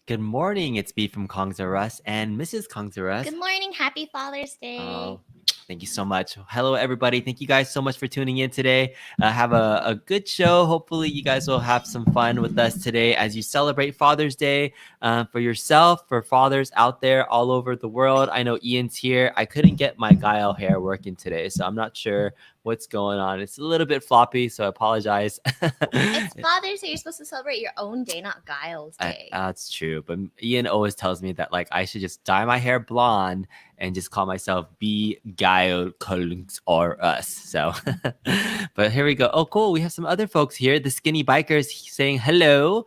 Good morning. It's B from Kongzarus and Mrs. Kongzarus. Good morning. Happy Father's Day. Oh, thank you so much. Hello, everybody. Thank you guys so much for tuning in today. Have a good show. Hopefully, you guys will have some fun with us today as you celebrate Father's Day for yourself, for fathers out there all over the world. I know Ian's here. I couldn't get my guile hair working today, so I'm not sure what's going on. It's a little bit floppy, so I apologize. It's Father's Day. You're supposed to celebrate your own day, not Guile's day. That's true. But Ian always tells me that like I should just dye my hair blonde and just call myself B Guile Collins or us. So, but here we go. Oh, cool. We have some other folks here. The Skinny Bikers saying hello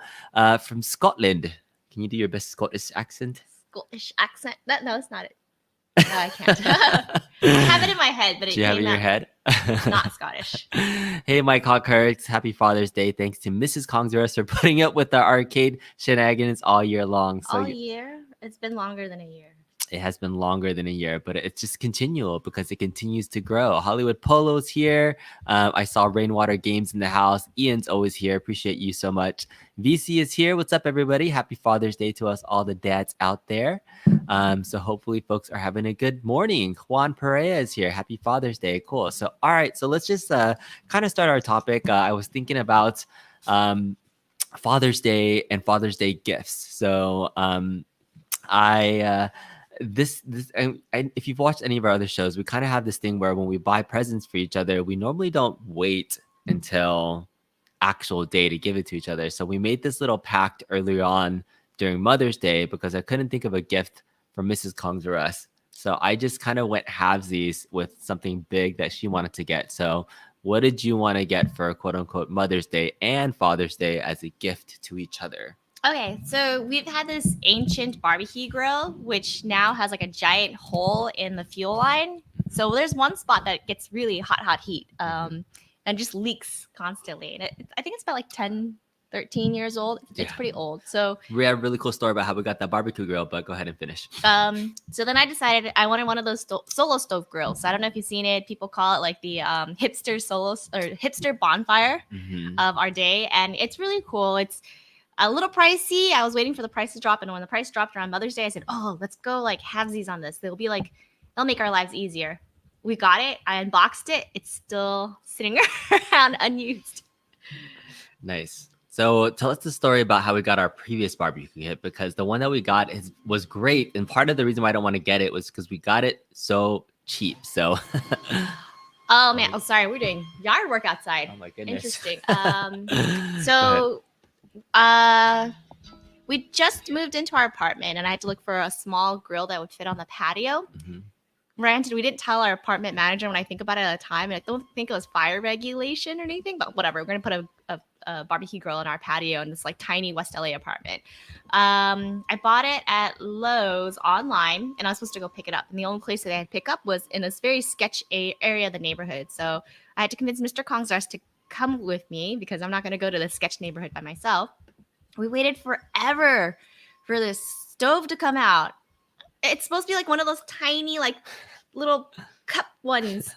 from Scotland. Can you do your best Scottish accent? Scottish accent? No, it's not it. No, I can't. I have it in my head, but Do you have it in your head? Not Scottish. Hey, Mike Hawkhurst. Happy Father's Day. Thanks to Mrs. Kongzarus for putting up with the arcade shenanigans all year long. So all year? It's been longer than a year. It has been longer than a year, but it's just continual because it continues to grow. Hollywood Polo's here. I saw Rainwater Games in the house. Ian's always here. Appreciate you so much. VC is here. What's up, everybody? Happy Father's Day to us, all the dads out there. So hopefully folks are having a good morning. Juan Perea is here. Happy Father's Day. Cool. So, all right. So let's just kind of start our topic. I was thinking about Father's Day and Father's Day gifts. So if you've watched any of our other shows, we kind of have this thing where when we buy presents for each other, we normally don't wait until actual day to give it to each other. So we made this little pact earlier on during Mother's Day because I couldn't think of a gift for Mrs. Kongzarus. So I just kind of went halvesies with something big that she wanted to get. So what did you want to get for quote unquote Mother's Day and Father's Day as a gift to each other? Okay, so we've had this ancient barbecue grill, which now has like a giant hole in the fuel line. So there's one spot that gets really hot heat and just leaks constantly. And I think it's about like 10, 13 years old. It's pretty old. So we have a really cool story about how we got that barbecue grill, but go ahead and finish. So then I decided I wanted one of those solo stove grills. So I don't know if you've seen it. People call it like the hipster hipster bonfire of our day. And it's really cool. It's a little pricey. I was waiting for the price to drop, and when the price dropped around Mother's Day, I said, "Oh, let's go like halvesies on this. They'll make our lives easier." We got it. I unboxed it. It's still sitting around unused. Nice. So tell us the story about how we got our previous barbecue kit, because the one that we got was great, and part of the reason why I don't want to get it was because we got it so cheap. So. Oh man! Oh, sorry. We're doing yard work outside. Oh my goodness. Interesting. We just moved into our apartment, and I had to look for a small grill that would fit on the patio. Granted, we didn't tell our apartment manager when I think about it at the time, and I don't think it was fire regulation or anything, but whatever. We're going to put a barbecue grill in our patio in this like tiny West LA apartment. I bought it at Lowe's online, and I was supposed to go pick it up. And the only place that I had to pick up was in this very sketch area of the neighborhood. So I had to convince Mr. Kongzarus to come with me because I'm not going to go to the sketch neighborhood by myself. We waited forever for this stove to come out. It's supposed to be like one of those tiny, like little cup ones.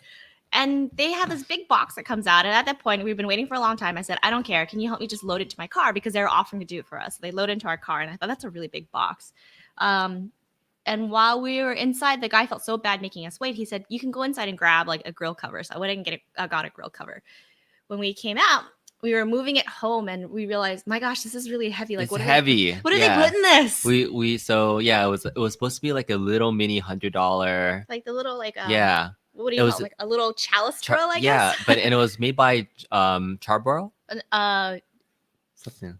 And they have this big box that comes out. And at that point, we've been waiting for a long time. I said, I don't care. Can you help me just load it to my car? Because they're offering to do it for us. So they load into our car. And I thought, that's a really big box. And while we were inside, the guy felt so bad making us wait. He said, "You can go inside and grab like a grill cover." So I went and got a grill cover. When we came out, we were moving it home, and we realized, my gosh, this is really heavy. Like, It's what heavy. What did they put in this? It was supposed to be like a little mini $100. Like the little like Yeah. what do you call it? Like a little chalice grill, I Yeah, guess. but and it was made by Charbroil. Something.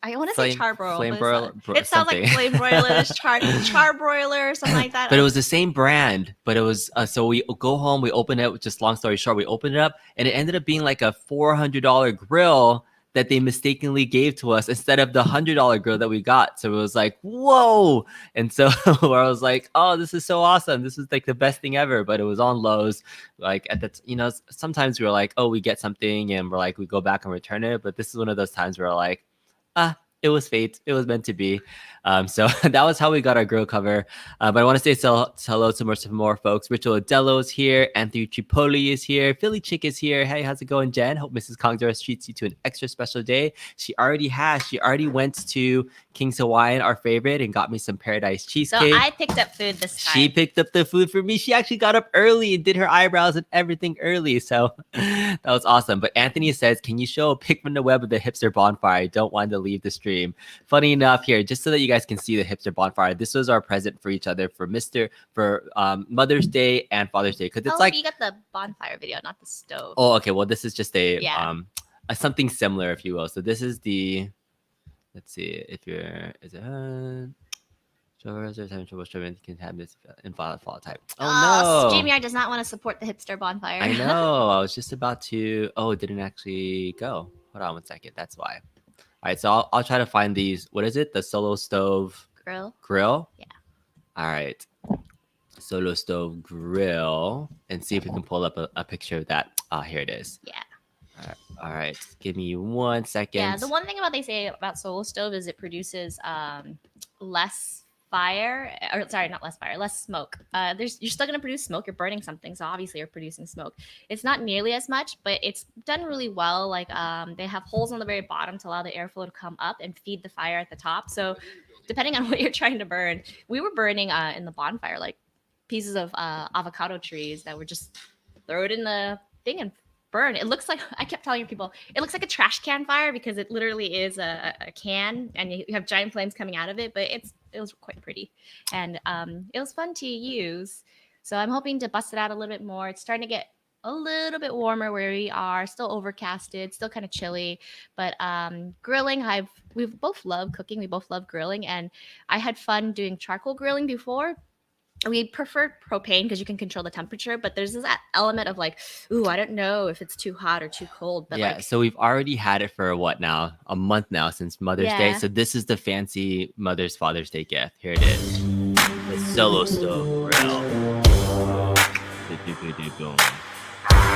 I want to say charbroil. Flame broil. It sounds like flame broilers, charbroiler, or something like that. But it was the same brand. But it was so we go home, we open it. Just long story short, we opened it up, and it ended up being like a $400 grill that they mistakenly gave to us instead of the $100 grill that we got. So it was like, whoa! And so I was like, oh, this is so awesome. This is like the best thing ever. But it was on Lowe's. Like at the, sometimes we were like, oh, we get something, and we're like, we go back and return it. But this is one of those times where we're like, it was fate. It was meant to be. So that was how we got our grill cover. But I want to say hello to some more folks. Rachel Adello is here. Anthony Tripoli is here. Philly Chick is here. Hey, how's it going, Jen? Hope Mrs. Kongdora treats you to an extra special day. She already has. She already went to King's Hawaiian, our favorite, and got me some paradise cheesecake. So I picked up food this time. She picked up the food for me. She actually got up early and did her eyebrows and everything early. So that was awesome. But Anthony says, can you show a pic from the web of the hipster bonfire? I don't want to leave the stream. Funny enough here, just so that you guys can see the hipster bonfire, this was our present for each other for Mother's Day and Father's Day. Because it's you got the bonfire video, not the stove. Oh, okay. Well, this is just a something similar, if you will. So this is the, let's see, if you're, is it, can have this in fall type. Oh no! StreamYard does not want to support the hipster bonfire. I know. I was just about to. Oh, it didn't actually go. Hold on 1 second. That's why. All right, so I'll try to find these. What is it? The Solo Stove Grill? Yeah. All right. Solo Stove Grill, and see if we can pull up a picture of that. Here it is. Yeah. All right. Give me 1 second. Yeah. The one thing they say about Solo Stove is it produces less fire, or sorry, not less fire, less smoke. You're still going to produce smoke. You're burning something, so obviously you're producing smoke. It's not nearly as much, but it's done really well. Like they have holes on the very bottom to allow the airflow to come up and feed the fire at the top. So depending on what you're trying to burn, we were burning in the bonfire like pieces of avocado trees that were just throw it in the thing and burn. It looks like, I kept telling people, it looks like a trash can fire because it literally is a can and you have giant flames coming out of it, but it was quite pretty and it was fun to use. So I'm hoping to bust it out a little bit more. It's starting to get a little bit warmer where we are, still overcasted, still kind of chilly, but grilling, we both love cooking, we both love grilling, and I had fun doing charcoal grilling before. We prefer propane because you can control the temperature, but there's this element of like, ooh, I don't know if it's too hot or too cold. But yeah, so we've already had it for a month now since Mother's Day. So this is the fancy Father's Day gift. Here it is. The Solo Stove Grill.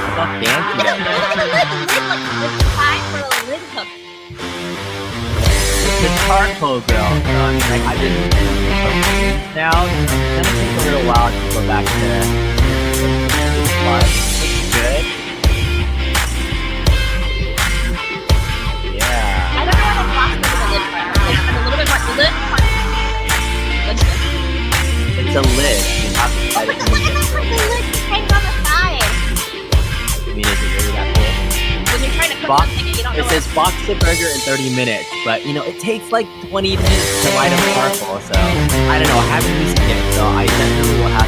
How fancy that is. The charcoal grill. I've been now. It's gonna take a little while to go back to this one. It's good. Yeah. I don't know how to box the lid part. Like, a little bit more lid part. It's a lid. You have to try to look at the lid hangs on the side. I mean, is it really that cool? When you're trying to cook something and you don't know. It says box the burger in 30 minutes, but it takes like 20 minutes to light up charcoal. So I don't know. I haven't used it yet, so I definitely will have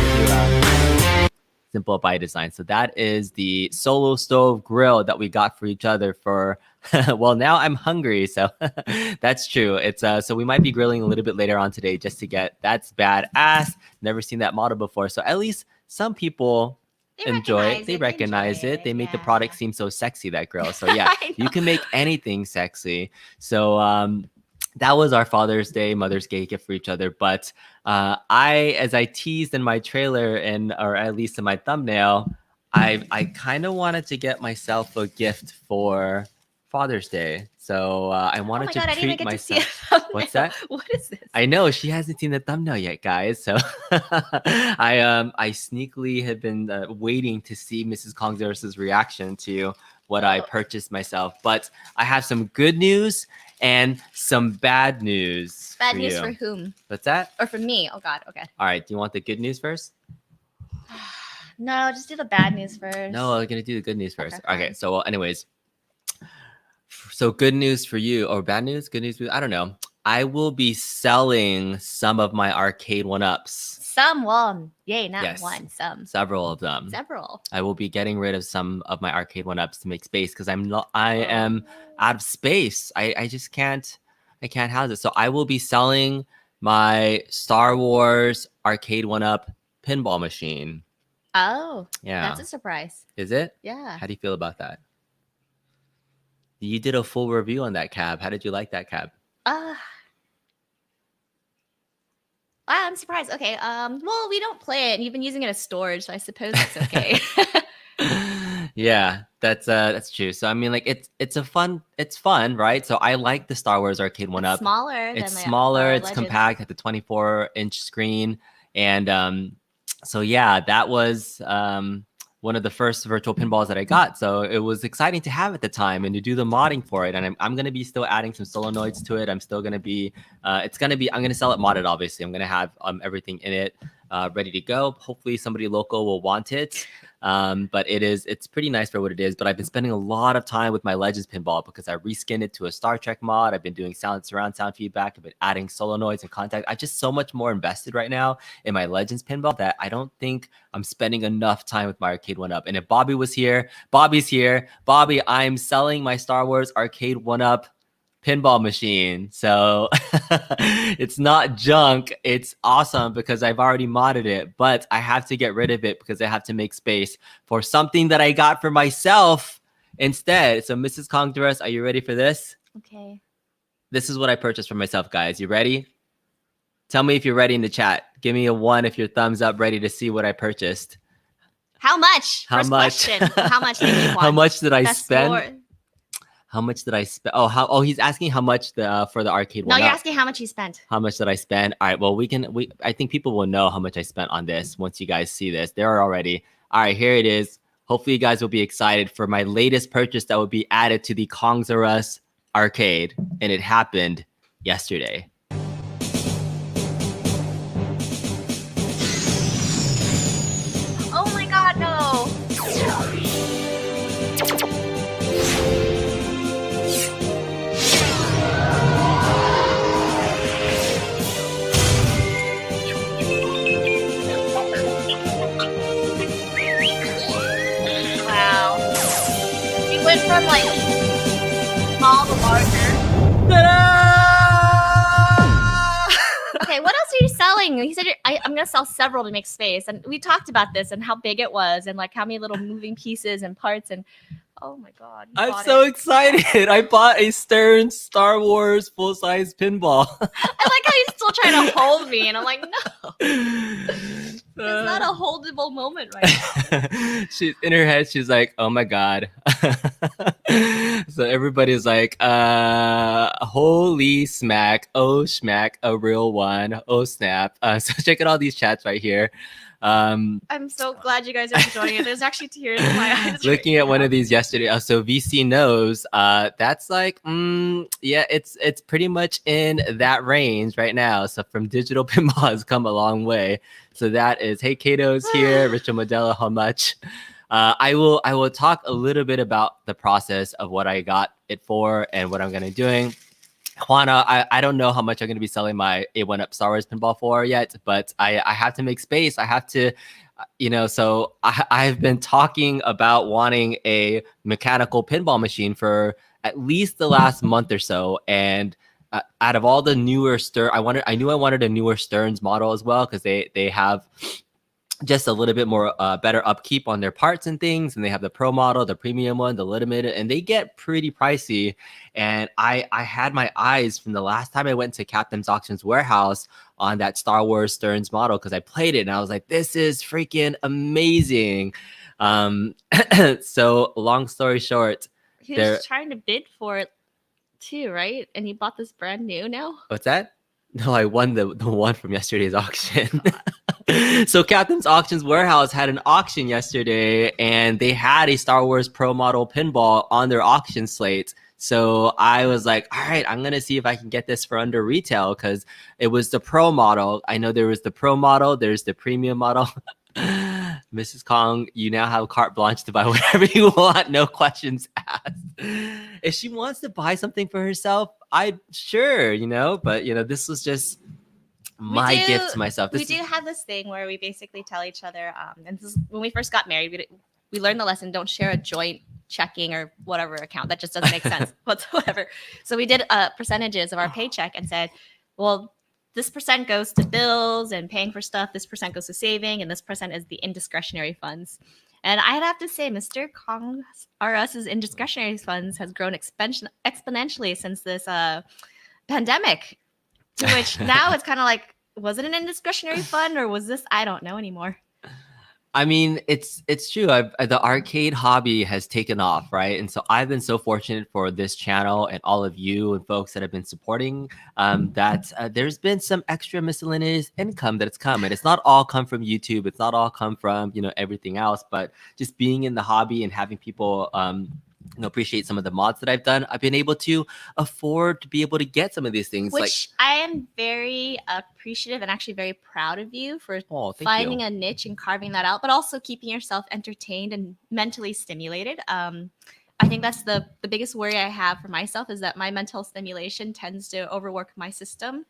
to simplify design. So that is the Solo Stove Grill that we got for each other for. Well, now I'm hungry, so that's true. It's so we might be grilling a little bit later on today just to get. That's badass. Never seen that model before, so at least some people. They recognize it. They make the product seem so sexy, that grill. So yeah, you can make anything sexy. So that was our Father's Day, Mother's Day gift for each other. But as I teased in my trailer or at least in my thumbnail, I kind of wanted to get myself a gift for Father's Day. So I wanted to treat myself. What's that? What is this? I know she hasn't seen the thumbnail yet, guys. So I sneakily have been waiting to see Mrs. Kongdora's reaction to what I purchased myself. But I have some good news and some bad news. Bad for news you. for whom? What's that? Or for me? Oh God. Okay. All right. Do you want the good news first? No, just do the bad news first. No, I'm gonna do the good news first. Okay, Okay. So, well, anyways, so good news for you, or bad news? Good news? I don't know. I will be selling some of my arcade one-ups. Someone. Yay, not Yes. one. Some. Several of them. Several. I will be getting rid of some of my arcade one-ups to make space because I am out of space. I just can't house it. So I will be selling my Star Wars arcade one-up pinball machine. Oh. Yeah. That's a surprise. Is it? Yeah. How do you feel about that? You did a full review on that cab. How did you like that cab? I'm surprised. Okay. Well, we don't play it, and you've been using it as storage, so I suppose it's okay. Yeah, that's true. So I mean, like it's fun, right? So I like the Star Wars arcade one up. Smaller. It's than smaller. It's Legends. compact at the 24-inch screen, and so yeah, that was one of the first virtual pinballs that I got. So it was exciting to have at the time and to do the modding for it. And I'm going to be still adding some solenoids to it. I'm still going to be, I'm going to sell it modded, obviously. I'm going to have everything in it ready to go. Hopefully somebody local will want it. But it's pretty nice for what it is. But I've been spending a lot of time with my Legends pinball because I reskinned it to a Star Trek mod. I've been doing surround sound feedback. I've been adding solenoids and contact. I'm just so much more invested right now in my Legends pinball that I don't think I'm spending enough time with my arcade one up. And if Bobby was here, Bobby's here. Bobby, I'm selling my Star Wars arcade one up pinball machine. So it's not junk. It's awesome because I've already modded it, but I have to get rid of it because I have to make space for something that I got for myself instead. So Mrs. Kongdras, are you ready for this? Okay. This is what I purchased for myself, guys. You ready? Tell me if you're ready in the chat. Give me a 1 if you're thumbs up ready to see what I purchased. How much? How First much? question. How much did you want? How much did I That's spend? for- How much did I spend? Oh, he's asking how much for the arcade No, one. you're up. asking how much you spent. How much did I spend? All right, well, I think people will know how much I spent on this once you guys see this. They're already. All right, here it is. Hopefully you guys will be excited for my latest purchase that will be added to the Kongs R Us arcade, and it happened yesterday. Oh my God, no. Wow. We went from like small to larger. Okay, what else are you selling? He said I'm gonna sell several to make space, and we talked about this and how big it was, and like how many little moving pieces and parts, and oh my God, I'm so excited! I bought a Stern Star Wars full-size pinball. I like how he's still trying to hold me, and I'm like, no, it's not a holdable moment right now. She's in her head. She's like, "Oh my God!" So everybody's like, "Holy smack! Oh schmack! A real one! Oh snap!" So check out all these chats right here. I'm so glad you guys are joining it. There's actually tears in my eyes. Looking at one of these yesterday. So VC knows that's like, yeah, it's pretty much in that range right now. So from digital pinball has come a long way. So that is, hey, Kato's here. Richard Modella, how much? I will talk a little bit about the process of what I got it for and what I'm going to be doing. Juana, I don't know how much I'm going to be selling my A1-Up Star Wars pinball for yet, but I have to make space. I have to, so I've been talking about wanting a mechanical pinball machine for at least the last month or so. And out of all the newer I knew I wanted a newer Stearns model as well, because they have just a little bit more better upkeep on their parts and things, and they have the pro model, the premium one, the limited, and they get pretty pricey. And I had my eyes from the last time I went to Captain's Auctions Warehouse on that Star Wars Stearns model, because I played it and I was like, this is freaking amazing. So long story short, he was trying to bid for it too, right? And he bought this brand new now. What's that? No, I won the one from yesterday's auction. So Captain's Auctions Warehouse had an auction yesterday, and they had a Star Wars Pro model pinball on their auction slate. So I was like, all right, I'm going to see if I can get this for under retail because it was the pro model. I know there was the pro model, there's the premium model. Mrs. Kong, you now have carte blanche to buy whatever you want, no questions asked. If she wants to buy something for herself, sure, but this was just my gift to myself. We do have this thing where we basically tell each other, and this is, when we first got married, we learned the lesson: don't share a joint checking or whatever account. That just doesn't make sense whatsoever. So we did percentages of our paycheck and said, well, this percent goes to bills and paying for stuff. This percent goes to saving, and this percent is the indiscretionary funds. And I'd have to say, Mr. Kong R Us's indiscretionary funds has grown exponentially since this pandemic. To which now it's kind of like, was it an indiscretionary fund or was this? I don't know anymore. I mean, it's true. The arcade hobby has taken off, right? And so I've been so fortunate for this channel and all of you and folks that have been supporting that there's been some extra miscellaneous income that's come. And it's not all come from YouTube. It's not all come from, everything else. But just being in the hobby and having people appreciate some of the mods that I've done, I've been able to afford to be able to get some of these things. Which I am very appreciative and actually very proud of you for finding a niche and carving that out, but also keeping yourself entertained and mentally stimulated. I think that's the biggest worry I have for myself is that my mental stimulation tends to overwork my system.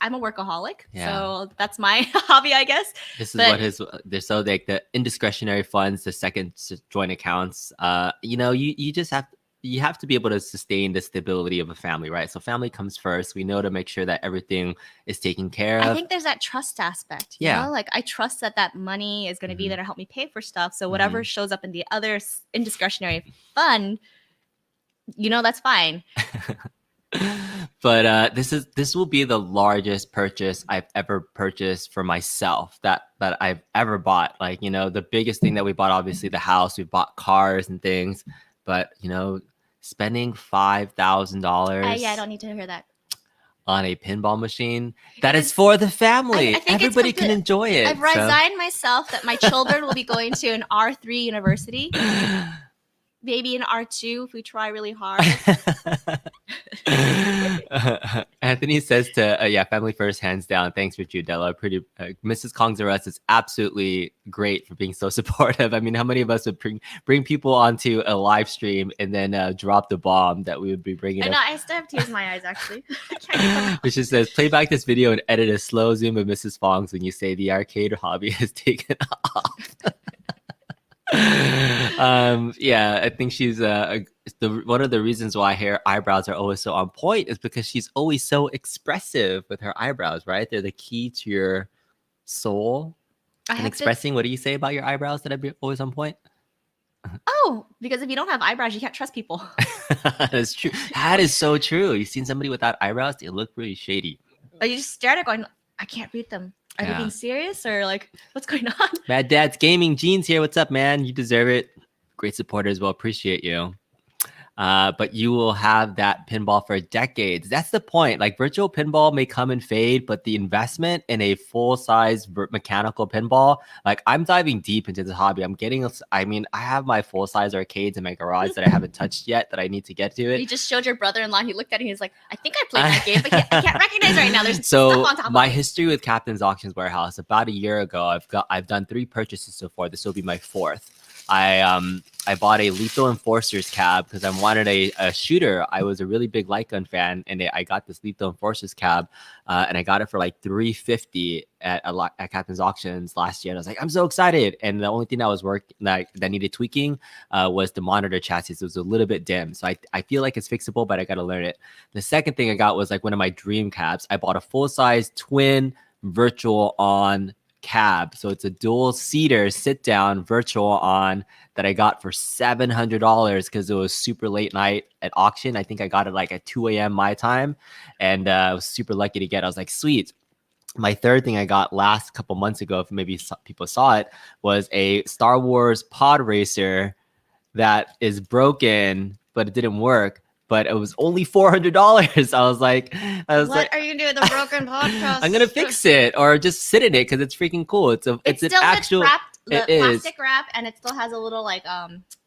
I'm a workaholic, so that's my hobby, I guess. This is they're so like the indiscretionary funds, the second joint accounts. You just have to be able to sustain the stability of a family, right? So family comes first. We know to make sure that everything is taken care of. I think there's that trust aspect. You know? Like I trust that money is going to be there to help me pay for stuff. So whatever shows up in the other indiscretionary fund, that's fine. But this will be the largest purchase I've ever purchased for myself that I've ever bought. Like, the biggest thing that we bought, obviously the house, we bought cars and things, but spending $5,000. Yeah, I don't need to hear that. On a pinball machine that is for the family. I Everybody can enjoy it. I've resigned myself that my children will be going to an R3 university. Maybe an R2 if we try really hard. Anthony says to family first, hands down. Thanks for Judella. Mrs. Kong's R Us is absolutely great for being so supportive. I mean, how many of us would bring people onto a live stream and then drop the bomb that we would be bringing? I still have tears in my eyes actually. Which just says, play back this video and edit a slow zoom of Mrs. Fong's when you say the arcade hobby has taken off. I think she's one of the reasons why her eyebrows are always so on point is because she's always so expressive with her eyebrows, right? They're the key to your soul and expressing. What do you say about your eyebrows that are always on point? Oh, because if you don't have eyebrows, you can't trust people. That's true. That is so true. You've seen somebody without eyebrows, they look really shady. You just stare at it going, I can't read them. Are they being serious or like what's going on? Mad Dad's Gaming Jeans here. What's up, man? You deserve it. Great supporters. Well, appreciate you. But you will have that pinball for decades. That's the point. Like virtual pinball may come and fade, but the investment in a full-size mechanical pinball, like I'm diving deep into this hobby. I have my full-size arcades in my garage that I haven't touched yet that I need to get to it. You just showed your brother-in-law. He looked at it. He's like, I think I played that game, but I can't recognize it right now. There's stuff on top of my it. History with Captain's Auctions Warehouse, about a year ago, I've done 3 purchases so far. This will be my 4th. I bought a Lethal Enforcers cab because I wanted a shooter. I was a really big light gun fan, and I got this Lethal Enforcers cab, and I got it for like $350 at Captain's Auctions last year. And I was like, I'm so excited. And the only thing that was that needed tweaking was the monitor chassis. It was a little bit dim, so I feel like it's fixable, but I got to learn it. The second thing I got was like one of my dream cabs. I bought a full-size twin virtual on cab, so it's a dual seater sit down virtual on that I got for $700 because it was super late night at auction. I think I got it like at 2 a.m. my time, and I was super lucky to get it. I was like, sweet. My third thing I got last couple months ago, if maybe people saw it, was a Star Wars pod racer that is broken, but it didn't work. But it was only $400. I was like, what are you gonna do with the broken podcast? I'm gonna fix it or just sit in it because it's freaking cool. It's an actual. The plastic wrap, and it still has a little like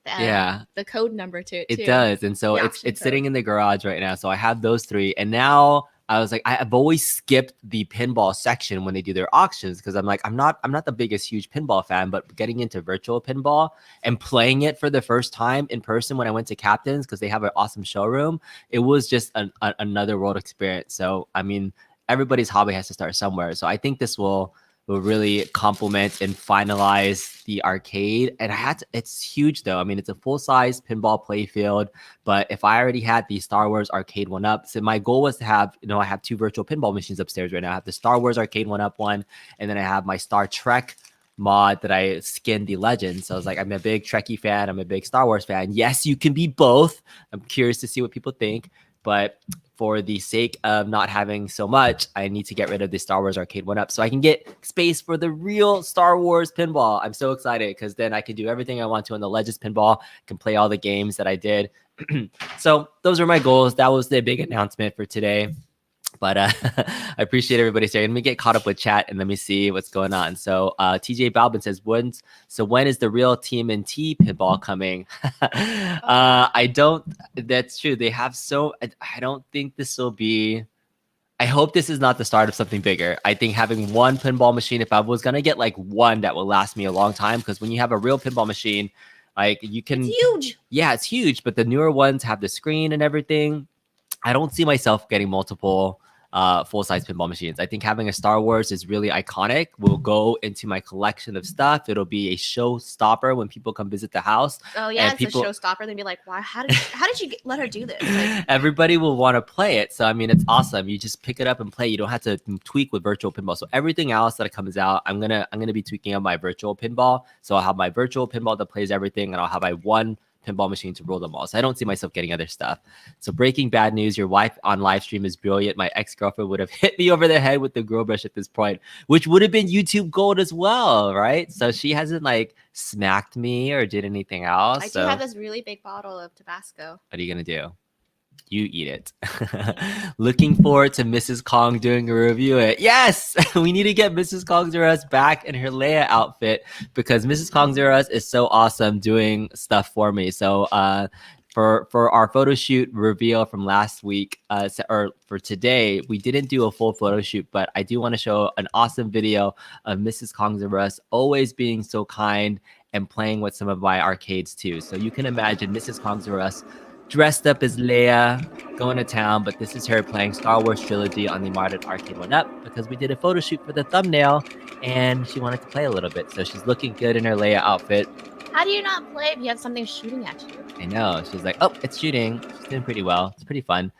Yeah. the code number to it too. It does. And so The it's option it's sitting code. in the garage right now. So I have those 3. And now I was like, I've always skipped the pinball section when they do their auctions because I'm like, I'm not the biggest huge pinball fan, but getting into virtual pinball and playing it for the first time in person when I went to Captain's because they have an awesome showroom, it was just another world experience. So I mean, everybody's hobby has to start somewhere. So I think this will really complement and finalize the arcade. And it's huge though. I mean, it's a full-size pinball playfield, but if I already had the Star Wars arcade 1-up, so my goal was to have, I have 2 virtual pinball machines upstairs right now. I have the Star Wars arcade 1-up one, and then I have my Star Trek mod that I skinned the legend. So I was like, I'm a big Trekkie fan. I'm a big Star Wars fan. Yes, you can be both. I'm curious to see what people think, but for the sake of not having so much, I need to get rid of the Star Wars arcade 1-up so I can get space for the real Star Wars pinball. I'm so excited because then I can do everything I want to on the Legends pinball. I can play all the games that I did. So those are my goals. That was the big announcement for today. But I appreciate everybody saying. Let me get caught up with chat and let me see what's going on. So TJ Balbin says, when is the real TMNT pinball coming? I don't, that's true. They have I don't think this will be, I hope this is not the start of something bigger. I think having one pinball machine, if I was going to get like one that will last me a long time, because when you have a real pinball machine, like you can. It's huge. Yeah, it's huge. But the newer ones have the screen and everything. I don't see myself getting multiple full-size pinball machines. I think having a Star Wars is really iconic. Will go into my collection of stuff. It'll be a showstopper when people come visit the house. Oh yeah, it's a showstopper. They'd be like, "Why? How did you let her do this?" Like, everybody will want to play it. So I mean, it's awesome. You just pick it up and play. You don't have to tweak with virtual pinball. So everything else that comes out, I'm gonna be tweaking on my virtual pinball. So I'll have my virtual pinball that plays everything, and I'll have my one pinball machine to roll them all. So I don't see myself getting other stuff. So breaking bad news, your wife on live stream is brilliant. My ex-girlfriend would have hit me over the head with the girl brush at this point, which would have been YouTube gold as well, right? So she hasn't like smacked me or did anything else. I do have this really big bottle of Tabasco. What are you gonna do? You eat it. Looking forward to Mrs. Kong doing a review. Yes, we need to get Mrs. Kong Zeros back in her Leia outfit because Mrs. Kong Zeros is so awesome doing stuff for me. So for our photo shoot reveal from last week, or for today, we didn't do a full photo shoot, but I do want to show an awesome video of Mrs. Kong Zeros always being so kind and playing with some of my arcades too. So you can imagine Mrs. Kong Zeros dressed up as Leia, going to town, but this is her playing Star Wars Trilogy on the modern arcade 1-up because we did a photo shoot for the thumbnail and she wanted to play a little bit. So she's looking good in her Leia outfit. How do you not play if you have something shooting at you? I know. She's like, oh, it's shooting. She's doing pretty well. It's pretty fun.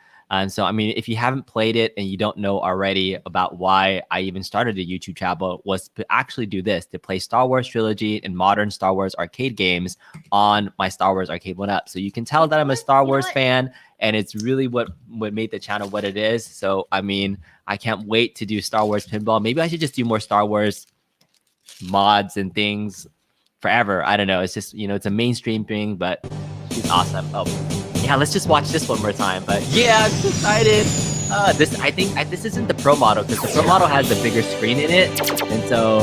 So, I mean, if you haven't played it and you don't know already about why I even started a YouTube channel, was to actually do this, to play Star Wars Trilogy and modern Star Wars arcade games on my Star Wars Arcade 1-up. So you can tell that I'm a Star Wars fan, and it's really what made the channel what it is. So, I mean, I can't wait to do Star Wars pinball. Maybe I should just do more Star Wars mods and things forever. I don't know. It's just, it's a mainstream thing, but she's awesome. Oh, yeah, let's just watch this one more time. But yeah, I'm so excited. I think this isn't the Pro model because the Pro model has a bigger screen in it, and so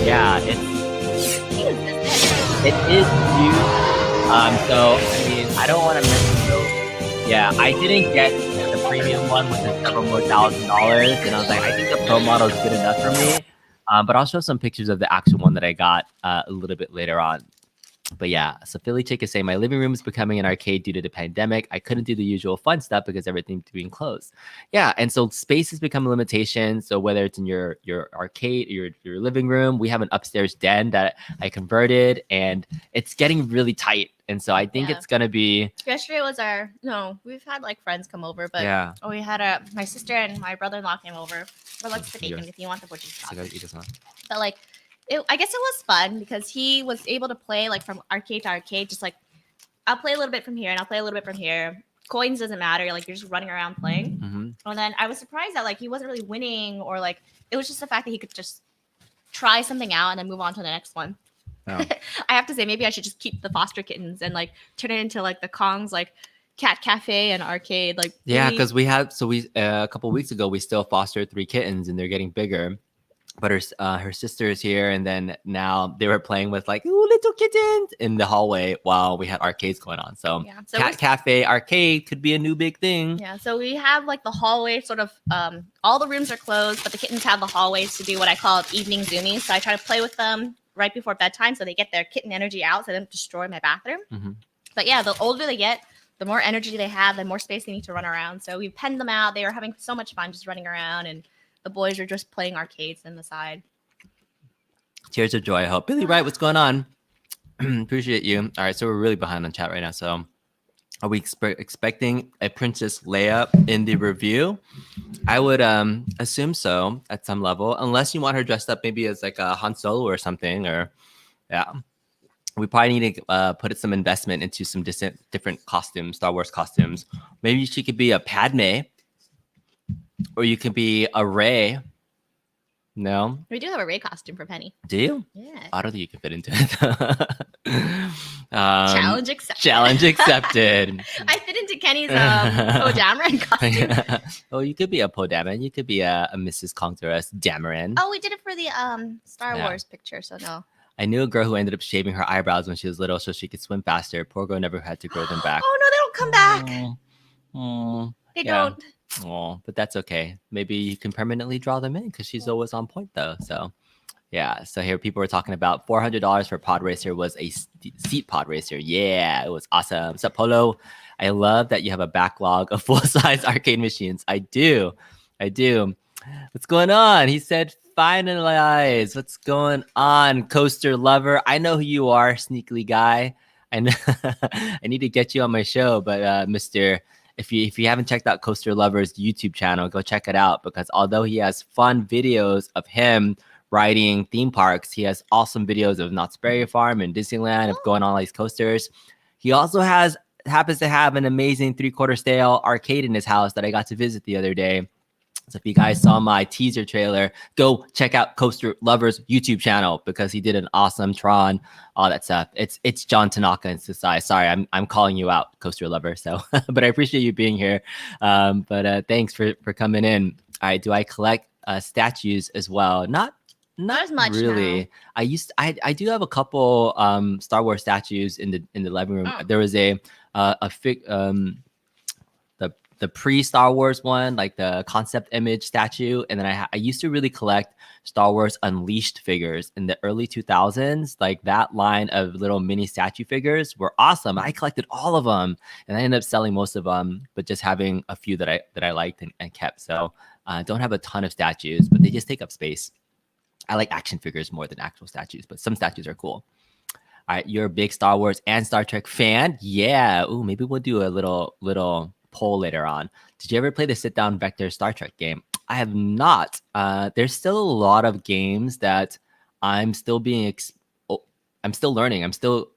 yeah, it is huge. So I mean, I don't want to miss it. Yeah, I didn't get the premium one with the several more $1,000, and I was like, I think the Pro model is good enough for me. But I'll show some pictures of the actual one that I got a little bit later on. But yeah, so Philly Chick is saying, my living room is becoming an arcade due to the pandemic. I couldn't do the usual fun stuff because everything's being closed. Yeah, and so space has become a limitation. So whether it's in your arcade, your living room, we have an upstairs den that I converted, and it's getting really tight. And so I think it's gonna be. Yesterday was we've had like friends come over, but we had my sister and my brother-in-law came over. But let's the bacon if you want the butcher's sauce. But like. I guess it was fun because he was able to play like from arcade to arcade, just like I'll play a little bit from here and I'll play a little bit from here. Coins doesn't matter, like you're just running around playing. Mm-hmm. And then I was surprised that like he wasn't really winning, or like it was just the fact that he could just try something out and then move on to the next one. Oh. I have to say, maybe I should just keep the foster kittens and like turn it into like the Kong's like cat cafe and arcade. Like yeah, because we a couple weeks ago we still fostered 3 kittens and they're getting bigger. but her sister is here, and then now they were playing with like ooh little kittens in the hallway while we had arcades going on. So, So cat cafe arcade could be a new big thing. Yeah, so we have like the hallway sort of all the rooms are closed, but the kittens have the hallways to do what I call evening zoomies. So I try to play with them right before bedtime so they get their kitten energy out so they don't destroy my bathroom. But yeah, the older they get, the more energy they have, the more space they need to run around. So we penned them out. They are having so much fun just running around, and the boys are just playing arcades in the side. Tears of joy, I hope. Billy Wright, what's going on? Appreciate you. All right, so we're really behind on chat right now. So are we expecting a Princess Leia in the review? I would assume so at some level, unless you want her dressed up maybe as like a Han Solo or something, or yeah. We probably need to put some investment into some different costumes, Star Wars costumes. Maybe she could be a Padme, or you could be a Rey. No, we do have a Rey costume for Penny. Do you? Yeah. I don't think you can fit into it. Challenge accepted. Challenge accepted. I fit into Kenny's Poe Dameron costume. Oh, you could be a Poe Dameron. You could be a Mrs. Conqueror Dameron. Oh, we did it for the Star Wars picture, so no. I knew a girl who ended up shaving her eyebrows when she was little so she could swim faster. Poor girl never had to grow them back. Oh, no, they don't come back. They don't. Oh, but that's okay. Maybe you can permanently draw them in because she's always on point, though. So, yeah. So here people were talking about $400 for Pod Racer was a seat Pod Racer. Yeah, it was awesome. What's up, Polo? I love that you have a backlog of full-size arcade machines. I do. What's going on? He said finalize. What's going on, Coaster Lover? I know who you are, sneakily guy. I know I need to get you on my show, but Mr. If you haven't checked out Coaster Lover's YouTube channel, go check it out, because although he has fun videos of him riding theme parks, he has awesome videos of Knott's Berry Farm and Disneyland, of going on all these coasters. He also happens to have an amazing 3/4 scale arcade in his house that I got to visit the other day. So if you guys saw my teaser trailer, go check out Coaster Lover's YouTube channel, because he did an awesome Tron, all that stuff. It's John Tanaka and Sasai. Sorry, I'm calling you out, Coaster Lover. So, but I appreciate you being here. But thanks for coming in. All right, do I collect statues as well? Not as much really. Now. I do have a couple Star Wars statues in the living room. There was a the pre-Star Wars one, like the concept image statue. And then I used to really collect Star Wars Unleashed figures in the early 2000s. Like that line of little mini statue figures were awesome. I collected all of them, and I ended up selling most of them, but just having a few that I liked and kept. So I don't have a ton of statues, but they just take up space. I like action figures more than actual statues, but some statues are cool. All right, you're a big Star Wars and Star Trek fan? Yeah. Ooh, maybe we'll do a little poll later on. Did you ever play the sit-down vector Star Trek game? I have not. There's still a lot of games that I'm still I'm still learning. I'm still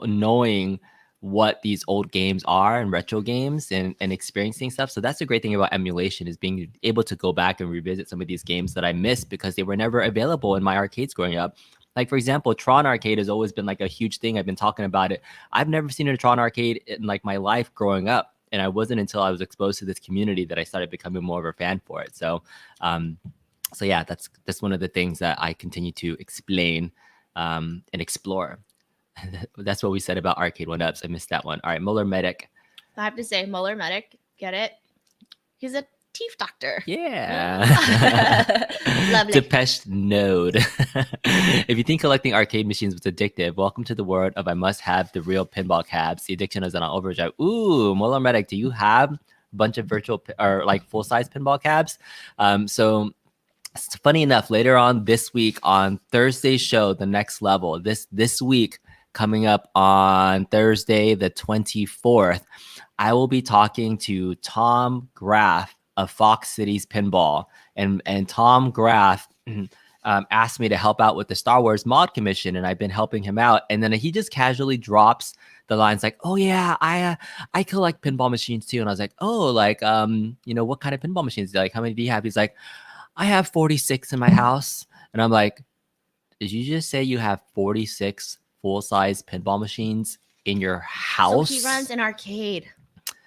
knowing what these old games are and retro games and experiencing stuff. So that's the great thing about emulation, is being able to go back and revisit some of these games that I missed because they were never available in my arcades growing up. Like, for example, Tron Arcade has always been like a huge thing. I've been talking about it. I've never seen a Tron Arcade in like my life growing up. And I wasn't until I was exposed to this community that I started becoming more of a fan for it. So, so yeah, that's one of the things that I continue to explain and explore. That's what we said about Arcade 1-Ups. I missed that one. All right, Muller Medic. I have to say, Muller Medic, get it? He's a teeth doctor. Yeah. Lovely. Depeche Node. If you think collecting arcade machines was addictive, welcome to the world of I must have the real pinball cabs. The addiction is on overdrive. Ooh, Muller Medic, do you have a bunch of virtual or like full-size pinball cabs? So funny enough, later on this week on Thursday's show, The Next Level, this week, coming up on Thursday the 24th, I will be talking to Tom Graff of Fox Cities Pinball, and Tom Graff asked me to help out with the Star Wars mod commission, and I've been helping him out. And then he just casually drops the lines like, "Oh yeah, I collect pinball machines too." And I was like, "Oh, like what kind of pinball machines? Like, how many do you have?" He's like, "I have 46 in my house." And I'm like, "Did you just say you have 46 full-size pinball machines in your house?" So he runs an arcade.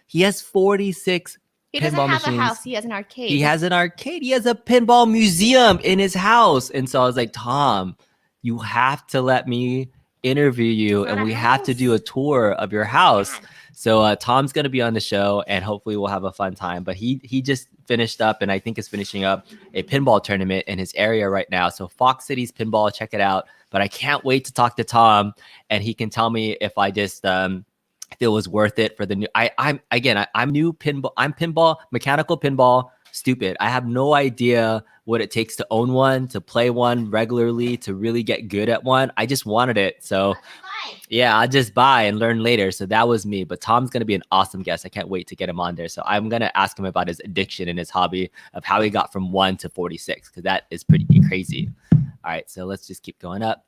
He has 46 He doesn't pinball have machines. a house. He has an arcade. He has an arcade. He has a pinball museum in his house. And so I was like, Tom, you have to let me interview you, and we have to do a tour of your house. So Tom's going to be on the show, and hopefully we'll have a fun time. But he just finished up, and I think is finishing up a pinball tournament in his area right now. So Fox Cities Pinball, check it out. But I can't wait to talk to Tom, and he can tell me if I just if it was worth it for the new. I'm new pinball. I'm pinball, mechanical pinball stupid. I have no idea what it takes to own one, to play one regularly, to really get good at one. I just wanted it. So yeah, I'll just buy and learn later. So that was me. But Tom's going to be an awesome guest. I can't wait to get him on there. So I'm going to ask him about his addiction and his hobby of how he got from 1 to 46, because that is pretty crazy. All right, so let's just keep going up.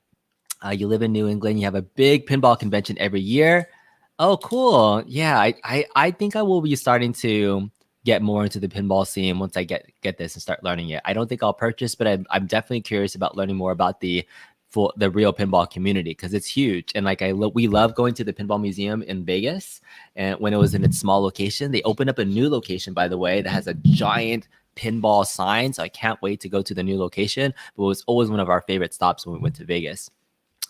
You live in New England. You have a big pinball convention every year. Oh, cool. Yeah, I think I will be starting to get more into the pinball scene once I get this and start learning it. I don't think I'll purchase, but I'm definitely curious about learning more about the real pinball community, because it's huge. And like we love going to the pinball museum in Vegas, and when it was in its small location. They opened up a new location, by the way, that has a giant pinball sign. So I can't wait to go to the new location. But it was always one of our favorite stops when we went to Vegas.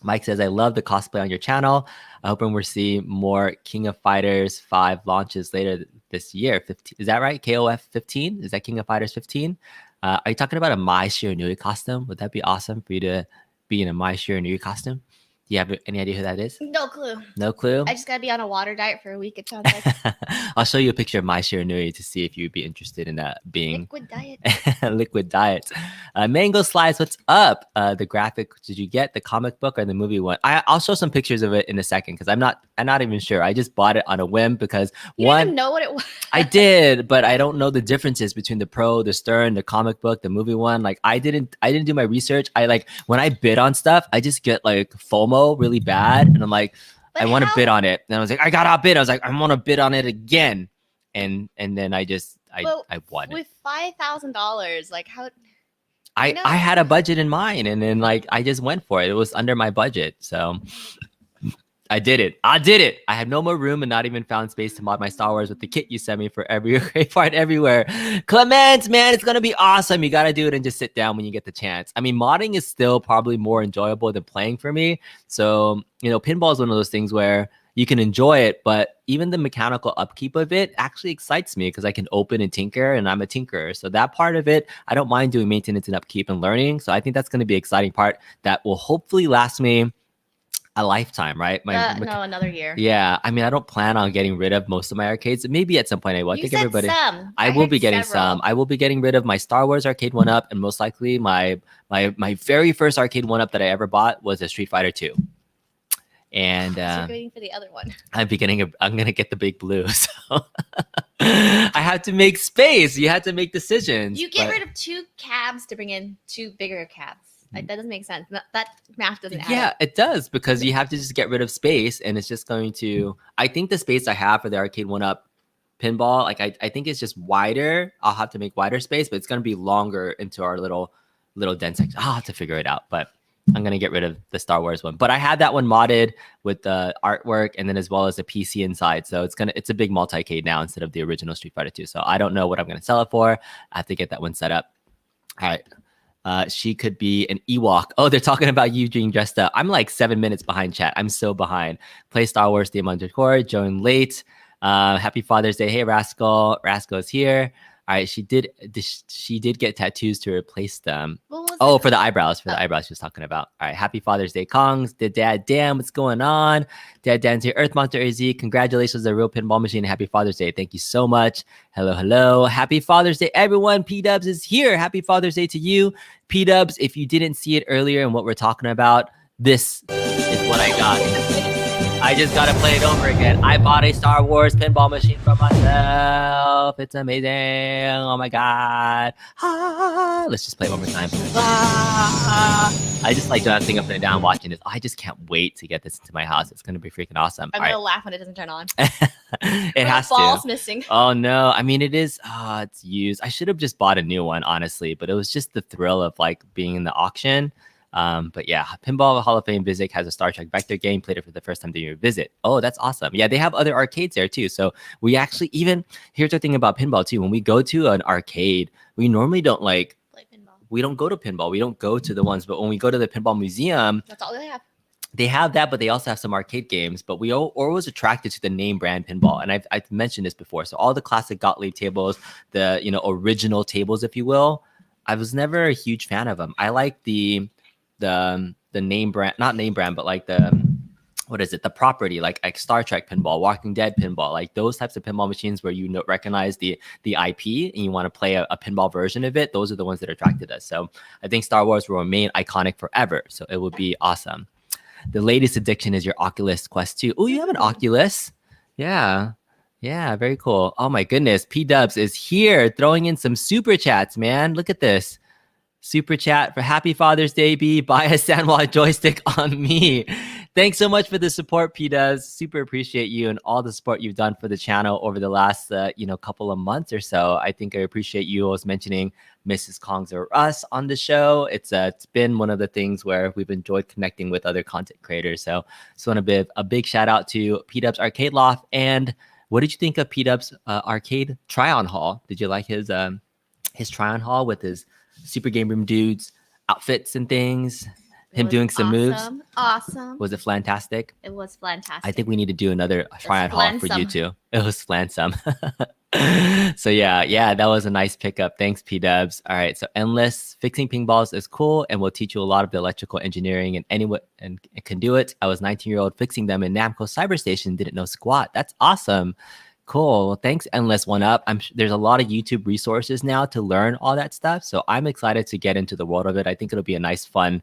Mike says, I love the cosplay on your channel. I hope we'll see more King of Fighters 5 launches later this year. 15, is that right? KOF 15? Is that King of Fighters 15? Are you talking about a Mai Shiranui costume? Would that be awesome for you to be in a Mai Shiranui costume? Do you have any idea who that is? No clue. No clue? I just got to be on a water diet for a week, it sounds like. I'll show you a picture of Mai Shiranui to see if you'd be interested in being... Liquid diet. Liquid diet. Mango Slice, what's up? The graphic, did you get the comic book or the movie one? I'll show some pictures of it in a second, because I'm not even sure. I just bought it on a whim because you didn't even know what it was. I did, but I don't know the differences between the Pro, the Stern, the comic book, the movie one. Like I didn't do my research. When I bid on stuff, I just get like FOMO really bad, and I'm like, but I want to bid on it. And I was like, I got outbid. I was like, I want to bid on it again, and then I won. With $5,000, like how? I had a budget in mind, and then like I just went for it. It was under my budget, so I did it. I had no more room and not even found space to mod my Star Wars with the kit you sent me for every great part everywhere. Clement, man, it's gonna be awesome. You gotta do it and just sit down when you get the chance. I mean, modding is still probably more enjoyable than playing for me. So, pinball is one of those things where you can enjoy it, but even the mechanical upkeep of it actually excites me, because I can open and tinker, and I'm a tinkerer. So that part of it, I don't mind doing maintenance and upkeep and learning. So I think that's going to be an exciting part that will hopefully last me a lifetime, right? No, another year. Yeah, I mean, I don't plan on getting rid of most of my arcades. Maybe at some point I will. I think everybody. Some. I will be getting some. I will be getting rid of my Star Wars arcade 1-up, and most likely my very first arcade 1-up that I ever bought was a Street Fighter 2. And you're waiting for the other one. I'm gonna get the big blue. So I have to make space. You have to make decisions. You get rid of 2 cabs to bring in 2 bigger cabs. That doesn't make sense. That math doesn't add up. Yeah, it does, because you have to just get rid of space, and it's just going to. I think the space I have for the arcade 1-up pinball, like I think it's just wider. I'll have to make wider space, but it's going to be longer into our little den section. I'll have to figure it out, but I'm going to get rid of the Star Wars one. But I had that one modded with the artwork, and then as well as a PC inside. So it's a big multi-cade now instead of the original Street Fighter 2. So I don't know what I'm going to sell it for. I have to get that one set up. All right. She could be an Ewok. Oh, they're talking about you being dressed up. I'm like 7 minutes behind chat. I'm so behind. Play Star Wars Theme _ join late. Happy Father's Day. Hey, Rascal. Rascal is here. All right, she did get tattoos to replace them. Oh, for the eyebrows. For the eyebrows she was talking about. All right, happy Father's Day, Kongs. Did Dad damn, what's going on? Dad Dan's here. Earth Monster AZ, congratulations, the real pinball machine. Happy Father's Day. Thank you so much. Hello. Happy Father's Day, everyone. P-Dubs is here. Happy Father's Day to you. P-Dubs, if you didn't see it earlier and what we're talking about, this is what I got. I just gotta play it over again. I bought a Star Wars pinball machine for myself. It's amazing. Oh my god. Let's just play it one more time. I just like dancing up and down watching this. I just can't wait to get this into my house. It's gonna be freaking awesome. I'm gonna laugh when it doesn't turn on. It has to. The ball's missing. Oh no. I mean, it is. It's used. I should have just bought a new one, honestly. But it was just the thrill of like being in the auction. But yeah, Pinball Hall of Fame Visit has a Star Trek Vector game. Played it for the first time during your visit. Oh, that's awesome. Yeah, they have other arcades there too. So we actually even, here's the thing about pinball too. When we go to an arcade, we normally don't like, we don't go to pinball. We don't go to the ones, but when we go to the pinball museum, that's all they have. They have that, but they also have some arcade games. But we always attracted to the name brand pinball, and I've mentioned this before. So all the classic Gottlieb tables, the original tables, if you will, I was never a huge fan of them. I like the name brand, not name brand, but like the what is it? The property, like Star Trek pinball, Walking Dead pinball, like those types of pinball machines where you recognize the IP and you want to play a pinball version of it. Those are the ones that attracted us. So I think Star Wars will remain iconic forever. So it would be awesome. The latest addiction is your Oculus Quest 2. Oh, you have an Oculus? Yeah. Yeah, very cool. Oh my goodness. P-Dubs is here throwing in some super chats, man. Look at this. Super chat for Happy Father's Day, B. Buy a Sandwich joystick on me. Thanks so much for the support, P-Dubs. Super appreciate you and all the support you've done for the channel over the last couple of months or so. I think I appreciate you always mentioning Mrs. Kong's or Us on the show. It's been one of the things where we've enjoyed connecting with other content creators. So just want to give a big shout out to P-Dubs Arcade Loft. And what did you think of P-Dubs Arcade Try-On Hall? Did you like his try-on hall with his Super Game Room dudes outfits and things? Him doing some moves. Awesome. Was it fantastic? It was fantastic. I think we need to do another try-on haul for you too. It was flansome. So yeah, that was a nice pickup. Thanks, P-Dubs. All right, so Endless fixing ping balls is cool and will teach you a lot of the electrical engineering and it can do it. I was 19-year-old fixing them in Namco Cyberstation, didn't know squat. That's awesome. Cool. Well, thanks, Endless One Up. There's a lot of YouTube resources now to learn all that stuff. So I'm excited to get into the world of it. I think it'll be a nice, fun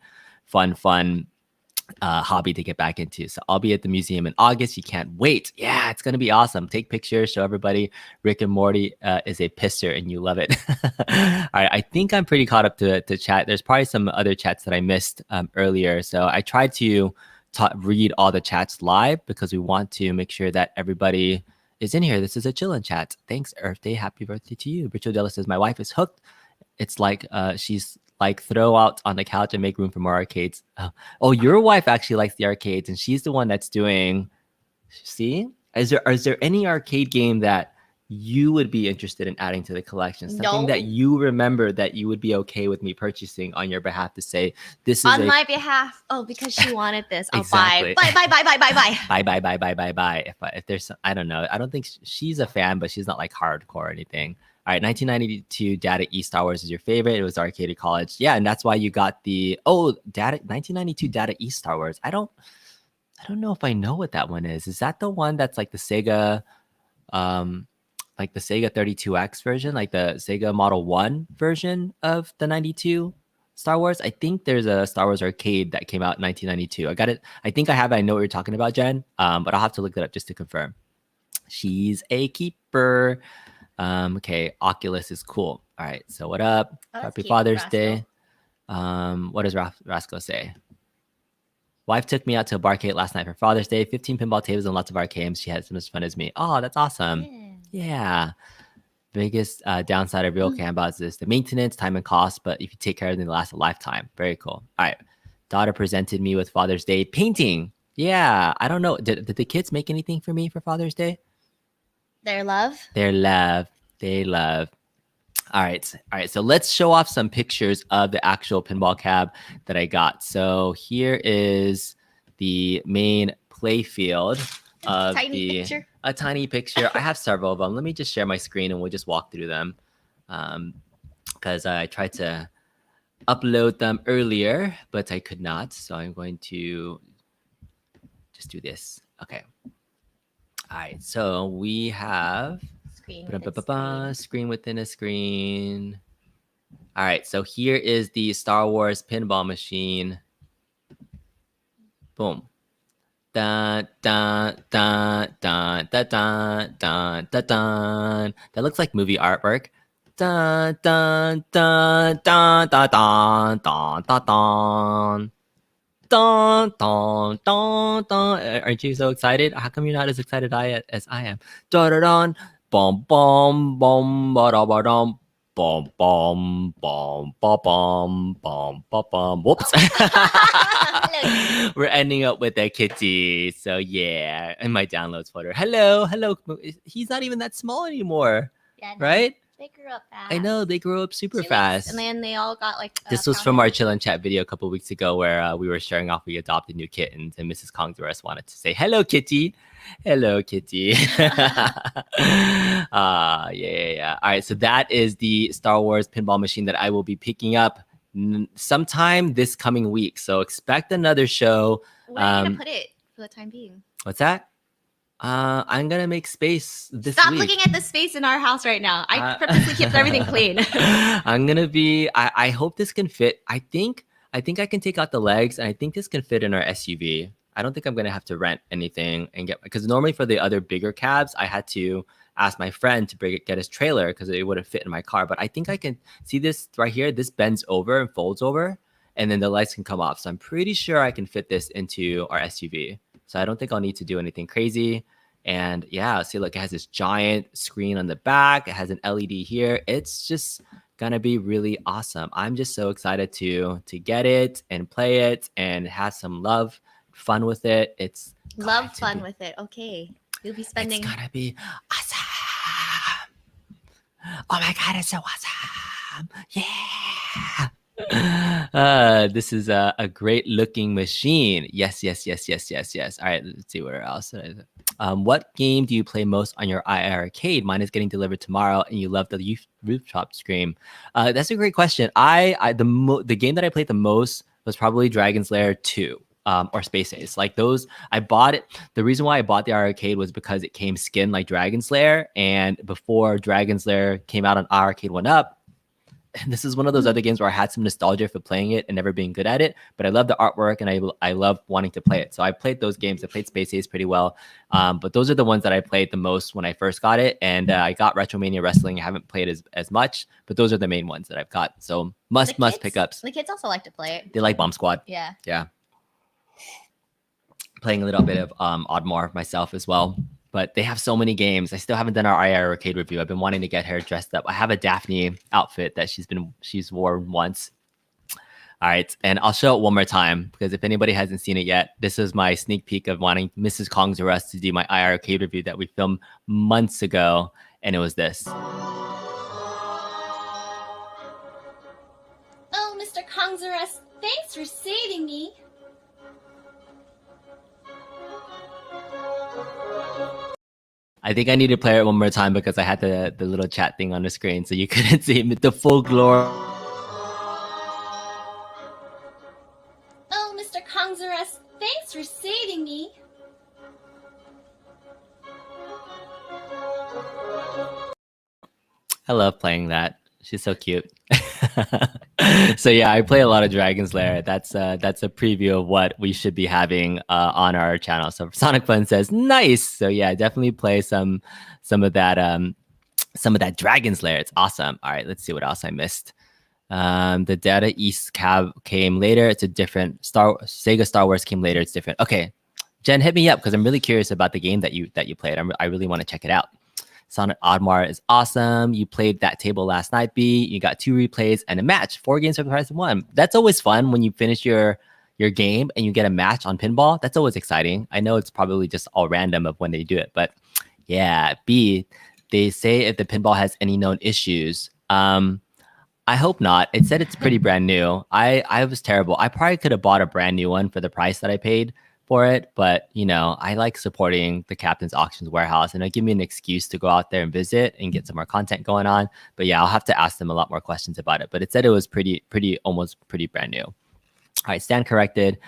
hobby to get back into. So I'll be at the museum in August. You can't wait. Yeah, it's going to be awesome. Take pictures, show everybody Rick and Morty is a pisser and you love it. All right. I think I'm pretty caught up to chat. There's probably some other chats that I missed earlier. So I tried to read all the chats live because we want to make sure that everybody is in here. This is a chillin' chat. Thanks, Earth Day. Happy birthday to you. Richard Della says, my wife is hooked. It's like she's like throw out on the couch and make room for more arcades. Oh, your wife actually likes the arcades and she's the one that's doing, see? Is there any arcade game that you would be interested in adding to the collection? Something that you remember that you would be okay with me purchasing on your behalf to say, this is on my behalf. Oh, because she wanted this. I'll Exactly. buy. Buy. If there's some, I don't know. I don't think she's a fan, but she's not like hardcore or anything. All right, 1992 Data East Star Wars is your favorite. It was Arcade at College. Yeah, and that's why you got the 1992 Data East Star Wars. I don't know if I know what that one is. Is that the one that's like the Sega 32X version, like the Sega Model 1 version of the 92 Star Wars? I think there's a Star Wars arcade that came out in 1992. I got it. I think I have it. I know what you're talking about, Jen. But I'll have to look it up just to confirm. She's a keeper. Okay, Oculus is cool. All right, so what up? Happy Father's Day. What does Rasco say? Wife took me out to a barcade last night for Father's Day. 15 pinball tables and lots of arcades. She had as much fun as me. Oh, that's awesome. Yeah. Biggest downside of real cambouts is the maintenance, time, and cost. But if you take care of them, they last a lifetime. Very cool. All right. Daughter presented me with Father's Day painting. Yeah. I don't know. Did the kids make anything for me for Father's Day? Their love. They love. All right. So let's show off some pictures of the actual pinball cab that I got. So here is the main play field of a tiny picture. I have several of them. Let me just share my screen and we'll just walk through them. Because I tried to upload them earlier, but I could not. So I'm going to just do this. Okay. All right, so we have screen within a screen. All right, so here is the Star Wars pinball machine. Boom. Dun, dun, dun, dun, dun, dun, dun, dun, dun. That looks like movie artwork. Dun, dun, dun, dun, dun, dun, dun, dun, dun. Dun, dun, dun, dun. Aren't you so excited? How come you're not as excited as I am? Dun, dun, dun, bum, bum, bum, ba, da, ba, dum, Bom, bom, bom, bom, bom, bom, bom, bom. Whoops. We're ending up with a kitty. So yeah, in my downloads folder. Hello. He's not even that small anymore. Yeah, right? They grew up fast. I know, they grew up super 2 weeks, fast. and then they all got like. This was from our chill and chat video a couple weeks ago where we were sharing off we adopted new kittens, and Mrs. Kongdorus wanted to say, hello, kitty. Hello, kitty. Yeah. All right, so that is the Star Wars pinball machine that I will be picking up sometime this coming week. So expect another show. Where are you going to put it for the time being? What's that? I'm gonna make space this Stop week. looking at the space in our house right now. I purposely keep everything clean. I'm gonna be. I hope this can fit. I think I can take out the legs, and I think this can fit in our SUV. I don't think I'm gonna have to rent anything and get, because normally for the other bigger cabs, I had to ask my friend to get his trailer because it wouldn't fit in my car. But I think I can see this right here. This bends over and folds over, and then the legs can come off. So I'm pretty sure I can fit this into our SUV. So I don't think I'll need to do anything crazy. And yeah, see, look, it has this giant screen on the back. It has an LED here. It's just gonna be really awesome. I'm just so excited to get it and play it and have some fun with it. It's fun with it. Okay, you'll be spending. It's gonna be awesome. Oh my god, it's so awesome! Yeah. This is a great looking machine. Yes. All right, let's see what else. What game do you play most on your IR arcade? Mine is getting delivered tomorrow, and you love the rooftop stream. That's a great question. The game that I played the most was probably Dragon's Lair 2. Or Space Ace. Like those, I bought it. The reason why I bought the arcade was because it came skinned like Dragon's Lair, and before Dragon's Lair came out on Arcade 1UP. And this is one of those other games where I had some nostalgia for playing it and never being good at it, but I love the artwork and I love wanting to play it. So I played those games. I played Space Ace pretty well, but those are the ones that I played the most when I first got it. And I got Retromania Wrestling. I haven't played as much, but those are the main ones that I've got. So must pickups. The kids also like to play it. They like Bomb Squad. Yeah. Playing a little bit of Oddmore myself as well. But they have so many games. I still haven't done our IR arcade review. I've been wanting to get her dressed up. I have a Daphne outfit that she's worn once. All right, and I'll show it one more time because if anybody hasn't seen it yet, this is my sneak peek of wanting Mrs. Kong's or us to do my IR arcade review that we filmed months ago, and it was this. Oh, Mr. Kong's or us, thanks for saving me. I think I need to play it one more time because I had the little chat thing on the screen, so you couldn't see the full glory. Oh, Mr. Kong's or us, thanks for saving me. I love playing that. She's so cute. So yeah, I play a lot of Dragon's Lair. That's a preview of what we should be having on our channel. So Sonic Fun says nice. So yeah, definitely play some of that Dragon's Lair. It's awesome. All right, let's see what else I missed. The Data East cab came later. It's a different Sega Star Wars came later. It's different. Okay, Jen, hit me up because I'm really curious about the game that you played. I really want to check it out. Sonic Oddmore is awesome. You played that table last night, B. You got 2 replays and a match. 4 games for the price of 1. That's always fun when you finish your game and you get a match on pinball. That's always exciting. I know it's probably just all random of when they do it, but yeah. B, they say if the pinball has any known issues. I hope not. It said it's pretty brand new. I was terrible. I probably could have bought a brand new one for the price that I paid for it, but I like supporting the Captain's Auctions Warehouse, and it'll give me an excuse to go out there and visit and get some more content going on. But yeah, I'll have to ask them a lot more questions about it. But it said it was almost pretty brand new. All right, stand corrected.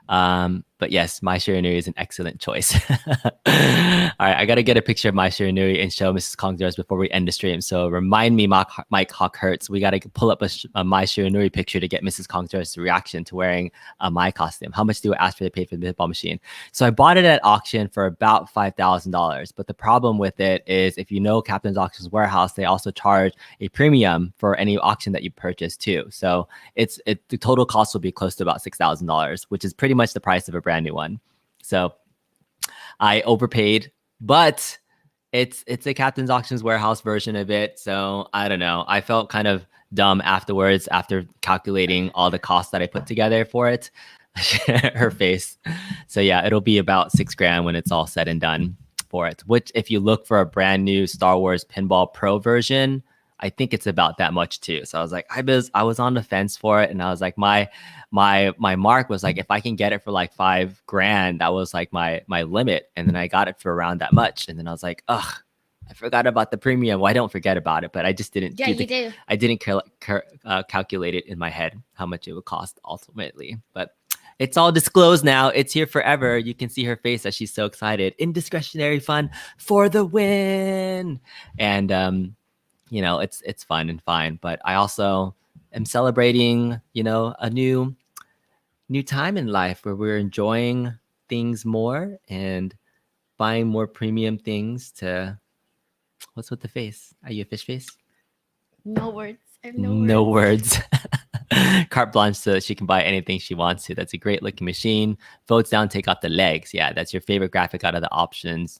But yes, Mai Shiranui is an excellent choice. All right, I got to get a picture of Mai Shiranui and show Mrs. Kongdorus before we end the stream. So remind me, Mike Hawkhurts, we got to pull up a Mai Shiranui picture to get Mrs. Kongdorus' reaction to wearing a Mai costume. How much do I ask for to pay for the pinball machine? So I bought it at auction for about $5,000. But the problem with it is, if you know Captain's Auctions Warehouse, they also charge a premium for any auction that you purchase too. So the total cost will be close to about $6,000, which is pretty much the price of a brand new one. So I overpaid, but It's a Captain's Auctions Warehouse version of it. So I don't know. I felt kind of dumb afterwards after calculating all the costs that I put together for it. Her face. So yeah, it'll be about $6,000 when it's all said and done for it. Which, if you look for a brand new Star Wars Pinball Pro version, I think it's about that much too. So I was like, I was on the fence for it, and I was like, my mark was like, if I can get it for like $5,000, that was like my limit. And then I got it for around that much, and then I was like, ugh, I forgot about the premium. Well, I don't forget about it, but I just didn't. Yeah, you do. I didn't calculate it in my head how much it would cost ultimately, but. It's all disclosed now. It's here forever. You can see her face as she's so excited. Indiscretionary fun for the win. And you know, it's fun and fine. But I also am celebrating, you know, a new time in life where we're enjoying things more and buying more premium things to. What's with the face? Are you a fish face? No words. I have no words. Carte blanche so that she can buy anything she wants to. That's a great looking machine. Votes down, take off the legs. Yeah, that's your favorite graphic out of the options.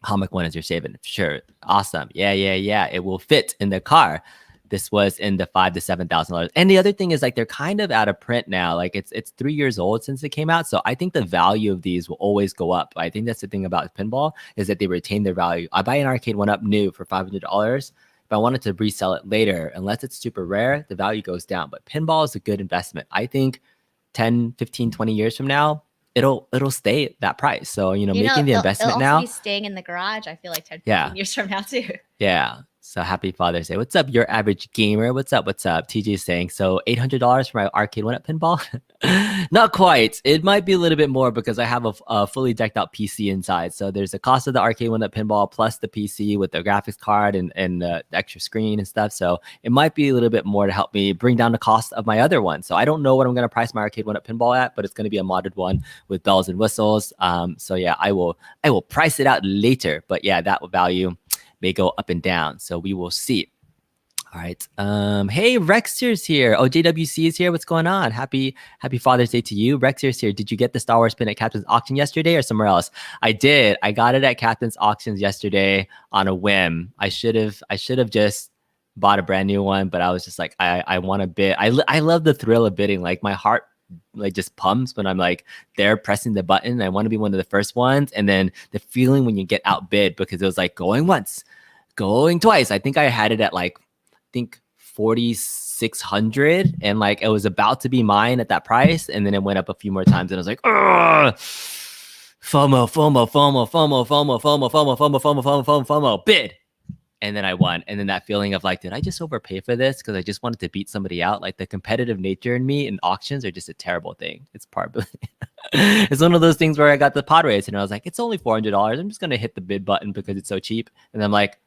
Comic one is your favorite. Sure. Awesome. Yeah. It will fit in the car. This was in the $5,000 to $7,000. And the other thing is, like, they're kind of out of print now. Like, it's 3 years old since it came out. So I think the value of these will always go up. I think that's the thing about pinball, is that they retain their value. I buy an arcade one up new for $500. If I wanted to resell it later, unless it's super rare, the value goes down. But pinball is a good investment. I think 10, 15, 20 years from now, it'll stay that price. So, you know, making the investment it'll now. also be staying in the garage, I feel like 10, 15 years from now too. Yeah. So happy Father's Day. What's up, your average gamer? What's up? TJ is saying, so $800 for my arcade one-up pinball? Not quite. It might be a little bit more because I have a fully decked out PC inside. So there's the cost of the arcade one-up pinball plus the PC with the graphics card and the extra screen and stuff. So it might be a little bit more to help me bring down the cost of my other one. So I don't know what I'm going to price my arcade one-up pinball at, but it's going to be a modded one with bells and whistles. So yeah, I will price it out later. But yeah, that value may go up and down. So we will see. All right. Hey, Rexter's here. Oh, JWC is here. What's going on? Happy Father's Day to you. Rexter's here. Did you get the Star Wars pin at Captain's Auction yesterday or somewhere else? I did. I got it at Captain's Auctions yesterday on a whim. I should have just bought a brand new one, but I was just like, I want to bid. I love the thrill of bidding. Like, my heart like just pumps when I'm like there pressing the button. I want to be one of the first ones. And then the feeling when you get outbid, because it was like going once, going twice. I think I had it at like, 4,600, and like it was about to be mine at that price, and then it went up a few more times, and I was like, ugh, FOMO, bid. And then I won. And then that feeling of like, did I just overpay for this? Because I just wanted to beat somebody out. Like, the competitive nature in me in auctions are just a terrible thing. It's it's one of those things where I got the pod race and I was like, it's only $400. I'm just going to hit the bid button because it's so cheap. And I'm like,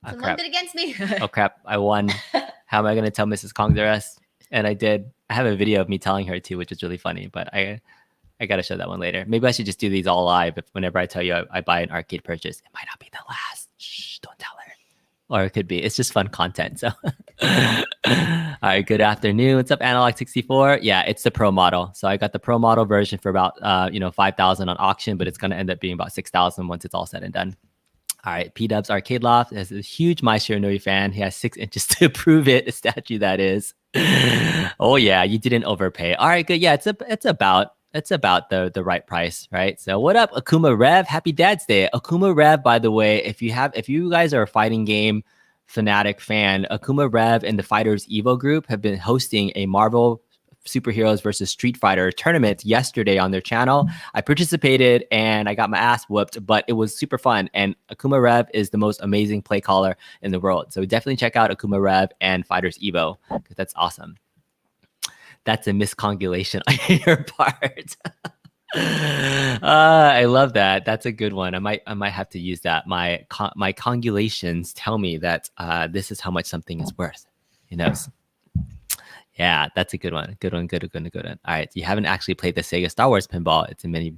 oh, crap. Bid against me. Oh crap, I won. How am I going to tell Mrs. Kong the rest? And I did. I have a video of me telling her too, which is really funny, but I got to show that one later. Maybe I should just do these all live. If whenever I tell you I buy an arcade purchase, it might not be the last. Shh, don't tell her. Or it could be. It's just fun content. So, all right, good afternoon. What's up, Analog64? Yeah, it's the Pro model. So I got the Pro model version for about $5,000 on auction, but it's going to end up being about $6,000 once it's all said and done. All right, P-Dubs Arcade Loft is a huge My Shiranui fan. He has 6 inches to prove it. A statue, that is. Oh yeah, you didn't overpay. All right, good. Yeah, it's about the right price, right? So what up, Akuma Rev? Happy Dad's Day. Akuma Rev, by the way, if you guys are a fighting game fanatic fan, Akuma Rev and the Fighters Evo group have been hosting a Marvel Superheroes versus Street Fighter tournament yesterday on their channel. I participated and I got my ass whooped, but it was super fun. And Akuma Rev is the most amazing play caller in the world. So definitely check out Akuma Rev and Fighters Evo, because that's awesome. That's a miscongulation on your part. I love that. That's a good one. I might have to use that. My congulations tell me that this is how much something is worth. Who knows? Yeah, that's a good one. Good one. All right, you haven't actually played the Sega Star Wars pinball. It's in many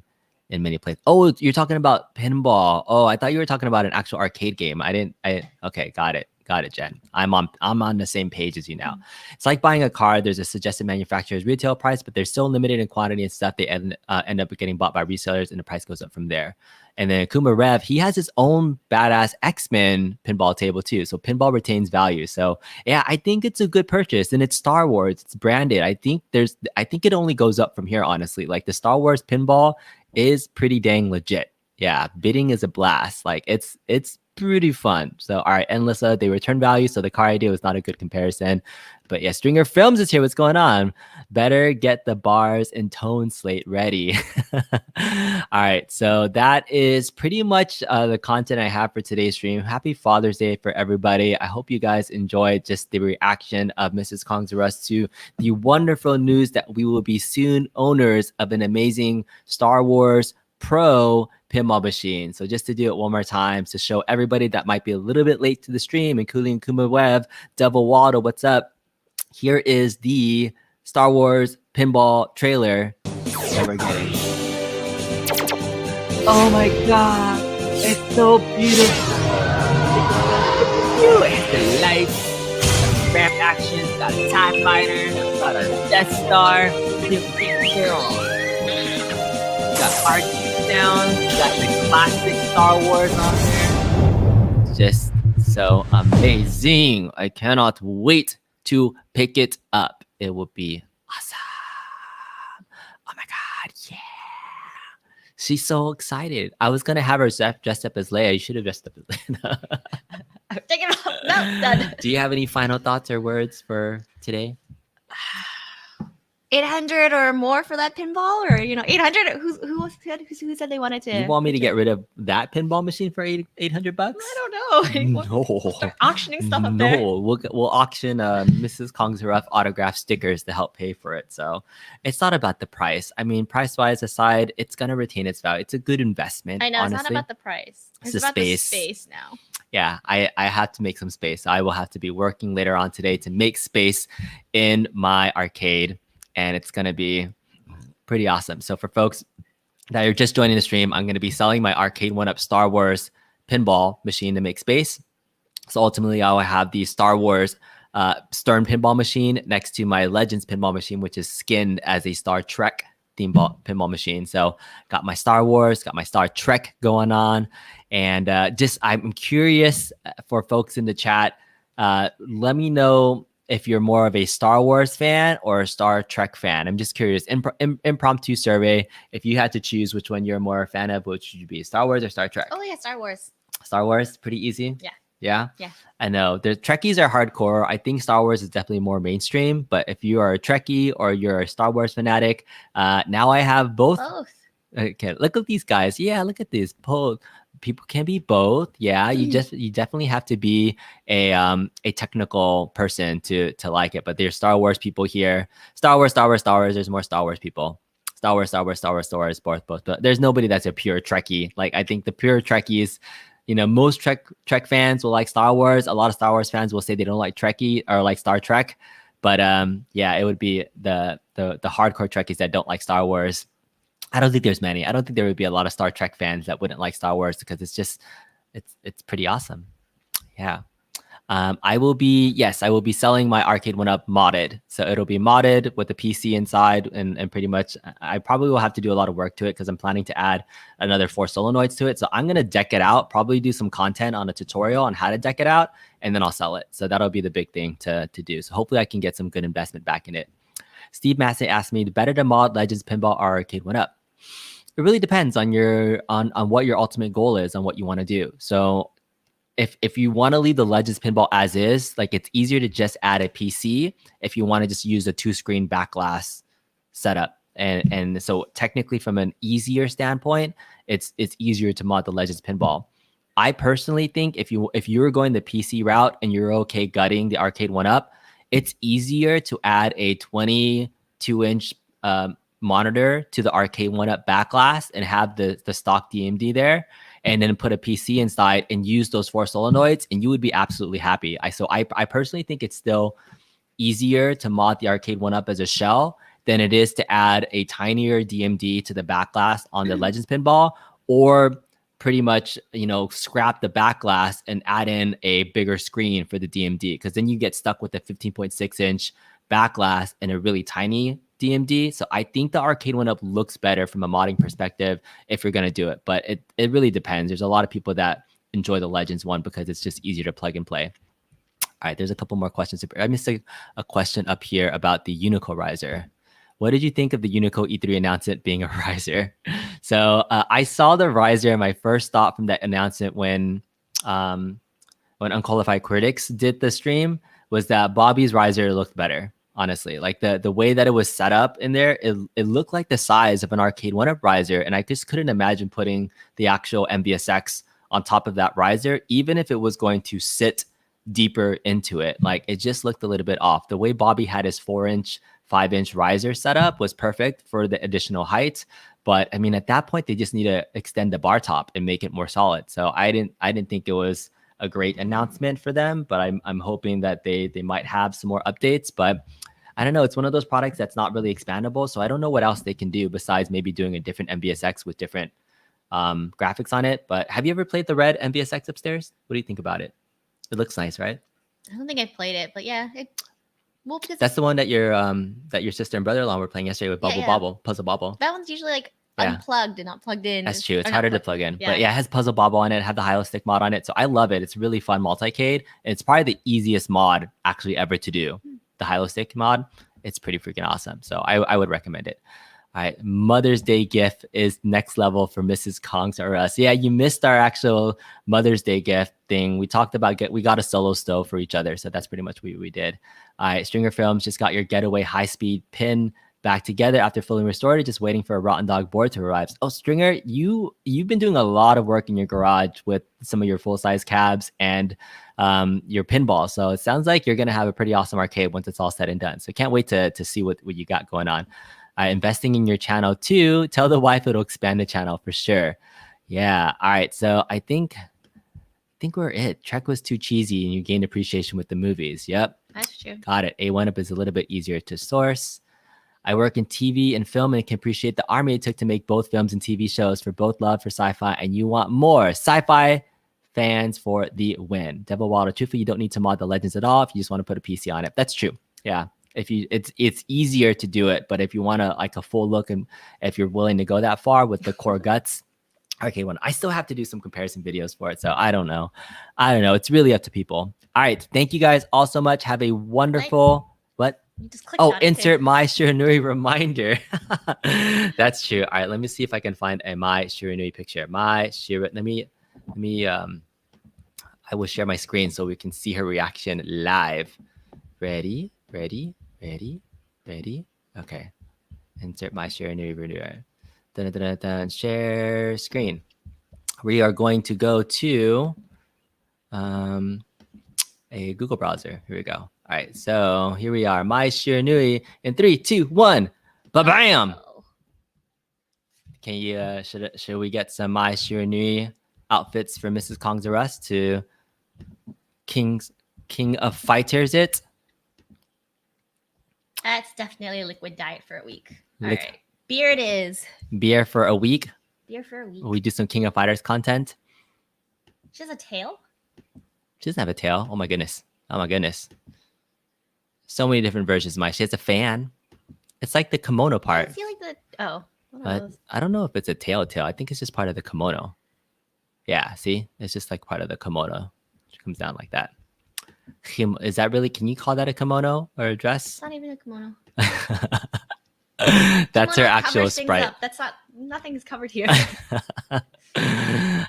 places. Oh, you're talking about pinball. Oh, I thought you were talking about an actual arcade game. Okay, got it. Got it, Jen. I'm on the same page as you now. It's like buying a car. There's a suggested manufacturer's retail price, but they're still limited in quantity and stuff. They end up getting bought by resellers, and the price goes up from there. And then Kuma Rev, he has his own badass X-Men pinball table too. So pinball retains value. So yeah, I think it's a good purchase, and it's Star Wars. It's branded. I think it only goes up from here, honestly. Like the Star Wars pinball is pretty dang legit. Yeah, bidding is a blast. Like it's pretty fun. So all right, Endlessa, they return value. So the car idea was not a good comparison. But yeah, Stringer Films is here. What's going on? Better get the bars and tone slate ready. All right, so that is pretty much the content I have for today's stream. Happy Father's Day for everybody. I hope you guys enjoyed just the reaction of Mrs. Kongzarus to the wonderful news that we will be soon owners of an amazing Star Wars Pro pinball machine. So just to do it one more time to show everybody that might be a little bit late to the stream, including Kuma Web, Devil Waddle, what's up? Here is the Star Wars pinball trailer that we're getting. Oh my god, it's so beautiful. It's the lights, the ramp action, got a TIE fighter, got a Death Star, got R2 sound, got the classic Star Wars on there. Just so amazing. I cannot wait to pick it up. It will be awesome. Oh my god, yeah. She's so excited. I was gonna have her dressed up as Leia. You should have dressed up as Leia. Take it off. No, done. Do you have any final thoughts or words for today? 800 or more for that pinball, or 800. Who said they wanted to? You want me to get rid of that pinball machine for $800? I don't know. No. Start auctioning stuff up there. No, we'll auction Mrs. Kongzaruf autograph stickers to help pay for it. So it's not about the price. I mean, price-wise aside, it's gonna retain its value. It's a good investment. I know, honestly. it's not about the price. It's the about space. the space now. Yeah, I have to make some space. I will have to be working later on today to make space in my arcade, and it's going to be pretty awesome. So for folks that are just joining the stream, I'm going to be selling my Arcade 1-Up Star Wars pinball machine to make space. So ultimately, I will have the Star Wars Stern pinball machine next to my Legends pinball machine, which is skinned as a Star Trek theme pinball machine. So got my Star Wars, got my Star Trek going on. And I'm curious for folks in the chat, let me know if you're more of a Star Wars fan or a Star Trek fan. I'm just curious. Impromptu survey. If you had to choose which one you're more a fan of, which would you be, Star Wars or Star Trek? Oh yeah, Star Wars. Star Wars, pretty easy. Yeah. Yeah? Yeah. I know. The Trekkies are hardcore. I think Star Wars is definitely more mainstream. But if you are a Trekkie or you're a Star Wars fanatic, now I have both. Both. Okay, look at these guys. Yeah, look at this. People can be both. Yeah, you definitely have to be a technical person to like it. But there's Star Wars people here. Star Wars. There's more Star Wars people. Star Wars, both. But there's nobody that's a pure Trekkie. Like I think the pure Trekkies, most Trek fans will like Star Wars. A lot of Star Wars fans will say they don't like Trekkie or like Star Trek. But yeah, it would be the hardcore Trekkies that don't like Star Wars. I don't think there's many. I don't think there would be a lot of Star Trek fans that wouldn't like Star Wars because it's pretty awesome. Yeah. I will be selling my Arcade 1-Up modded. So it'll be modded with a PC inside and pretty much I probably will have to do a lot of work to it because I'm planning to add another 4 solenoids to it. So I'm going to deck it out, probably do some content on a tutorial on how to deck it out, and then I'll sell it. So that'll be the big thing to do. So hopefully I can get some good investment back in it. Steve Massey asked me, better to mod Legends Pinball or Arcade 1-Up? It really depends on what your ultimate goal is, on what you want to do. So if you want to leave the Legends pinball as is, like it's easier to just add a PC if you want to just use a 2-screen backlash setup. And so technically from an easier standpoint, it's easier to mod the Legends pinball. I personally think if you're going the PC route and you're okay gutting the Arcade 1-Up, it's easier to add a 22-inch monitor to the Arcade 1-Up backlash and have the stock DMD there, and then put a PC inside and use those 4 solenoids, and you would be absolutely happy. I personally think it's still easier to mod the Arcade 1-Up as a shell than it is to add a tinier DMD to the backlash on the Legends pinball, or pretty much, scrap the back glass and add in a bigger screen for the DMD, because then you get stuck with a 15.6-inch back glass and a really tiny DMD. So I think the arcade one up looks better from a modding perspective if you're going to do it. But it really depends. There's a lot of people that enjoy the Legends one because it's just easier to plug and play. All right, there's a couple more questions. I missed a question up here about the Unico riser. What did you think of the Unico E3 announcement being a riser? So I saw the riser. My first thought from that announcement when Unqualified Critics did the stream was that Bobby's riser looked better. Honestly, like the way that it was set up in there, it looked like the size of an arcade one-up riser, and I just couldn't imagine putting the actual MVSX on top of that riser, even if it was going to sit deeper into it. Like, it just looked a little bit off. The way Bobby had his 4-inch, 5-inch riser set up was perfect for the additional height. But I mean, at that point, they just need to extend the bar top and make it more solid. So I didn't think it was a great announcement for them, but I'm hoping that they might have some more updates. But I don't know. It's one of those products that's not really expandable. So I don't know what else they can do besides maybe doing a different MVSX with different graphics on it. But have you ever played the red MVSX upstairs? What do you think about it? It looks nice, right? I don't think I played it, but yeah, that's the one that your sister and brother-in-law were playing yesterday with Puzzle Bobble. That one's usually like unplugged and not plugged in. That's true. It's harder to plug in. Yeah. But yeah, it has Puzzle Bobble on it, had the Hilo Stick mod on it. So I love it. It's really fun multicade. And it's probably the easiest mod actually ever to do. The Hilo Stick mod. It's pretty freaking awesome. So I would recommend it. All right, Mother's Day gift is next level for Mrs. Kongs or us. Yeah, you missed our actual Mother's Day gift thing. We talked about we got a solo stove for each other, so that's pretty much what we did. All right, Stringer Films just got your Getaway high-speed pin back together after fully restored. Just waiting for a Rotten Dog board to arrive. Oh, Stringer, you've been doing a lot of work in your garage with some of your full-size cabs and your pinball. So it sounds like you're gonna have a pretty awesome arcade once it's all said and done. So can't wait to see what you got going on. Investing in your channel too. Tell the wife it'll expand the channel for sure. Yeah. All right. So I think we're it. Trek was too cheesy and you gained appreciation with the movies. Yep. That's true. Got it. A1 Up is a little bit easier to source. I work in TV and film and can appreciate the army it took to make both films and TV shows for both love for sci-fi and you want more. Sci-fi fans for the win. Devil Wilder, truthfully, you don't need to mod the Legends at all if you just want to put a PC on it. That's true. Yeah. It's easier to do it, but if you want a full look and if you're willing to go that far with the core guts, okay, I still have to do some comparison videos for it, so I don't know. It's really up to people. All right, thank you guys all so much. Have a wonderful what? You just clicked on it insert too. my Shiranui reminder. That's true. All right, let me see if I can find a my Shiranui picture. Let me I will share my screen so we can see her reaction live. Ready. Okay. Insert my Shiranui reviewer. Share screen. We are going to go to a Google browser. Here we go. All right. So here we are. My Shiranui in 3, 2, 1. Ba-bam! Can you should we get some my Shiranui outfits for Mrs. Kongs or us to King of Fighters it? That's definitely a liquid diet for a week. All right. Beer it is. Beer for a week? Beer for a week. We do some King of Fighters content. She has a tail? She doesn't have a tail. Oh my goodness. So many different versions of she has a fan. It's like the kimono part. I feel like but I don't know if it's a tail. I think it's just part of the kimono. Yeah, see? It's just like part of the kimono. It comes down like that. Is that really, can you call that a kimono or a dress? It's not even a kimono. That's her actual sprite. Up. That's nothing's covered here.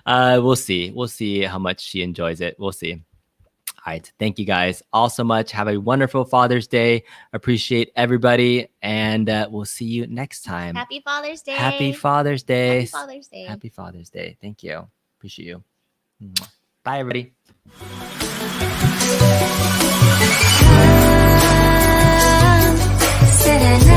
We'll see how much she enjoys it. We'll see. All right. Thank you guys all so much. Have a wonderful Father's Day. Appreciate everybody. And we'll see you next time. Happy Father's Day. Happy Father's Day. Happy Father's Day. Happy Father's Day. Thank you. Appreciate you. Bye, everybody. Sitting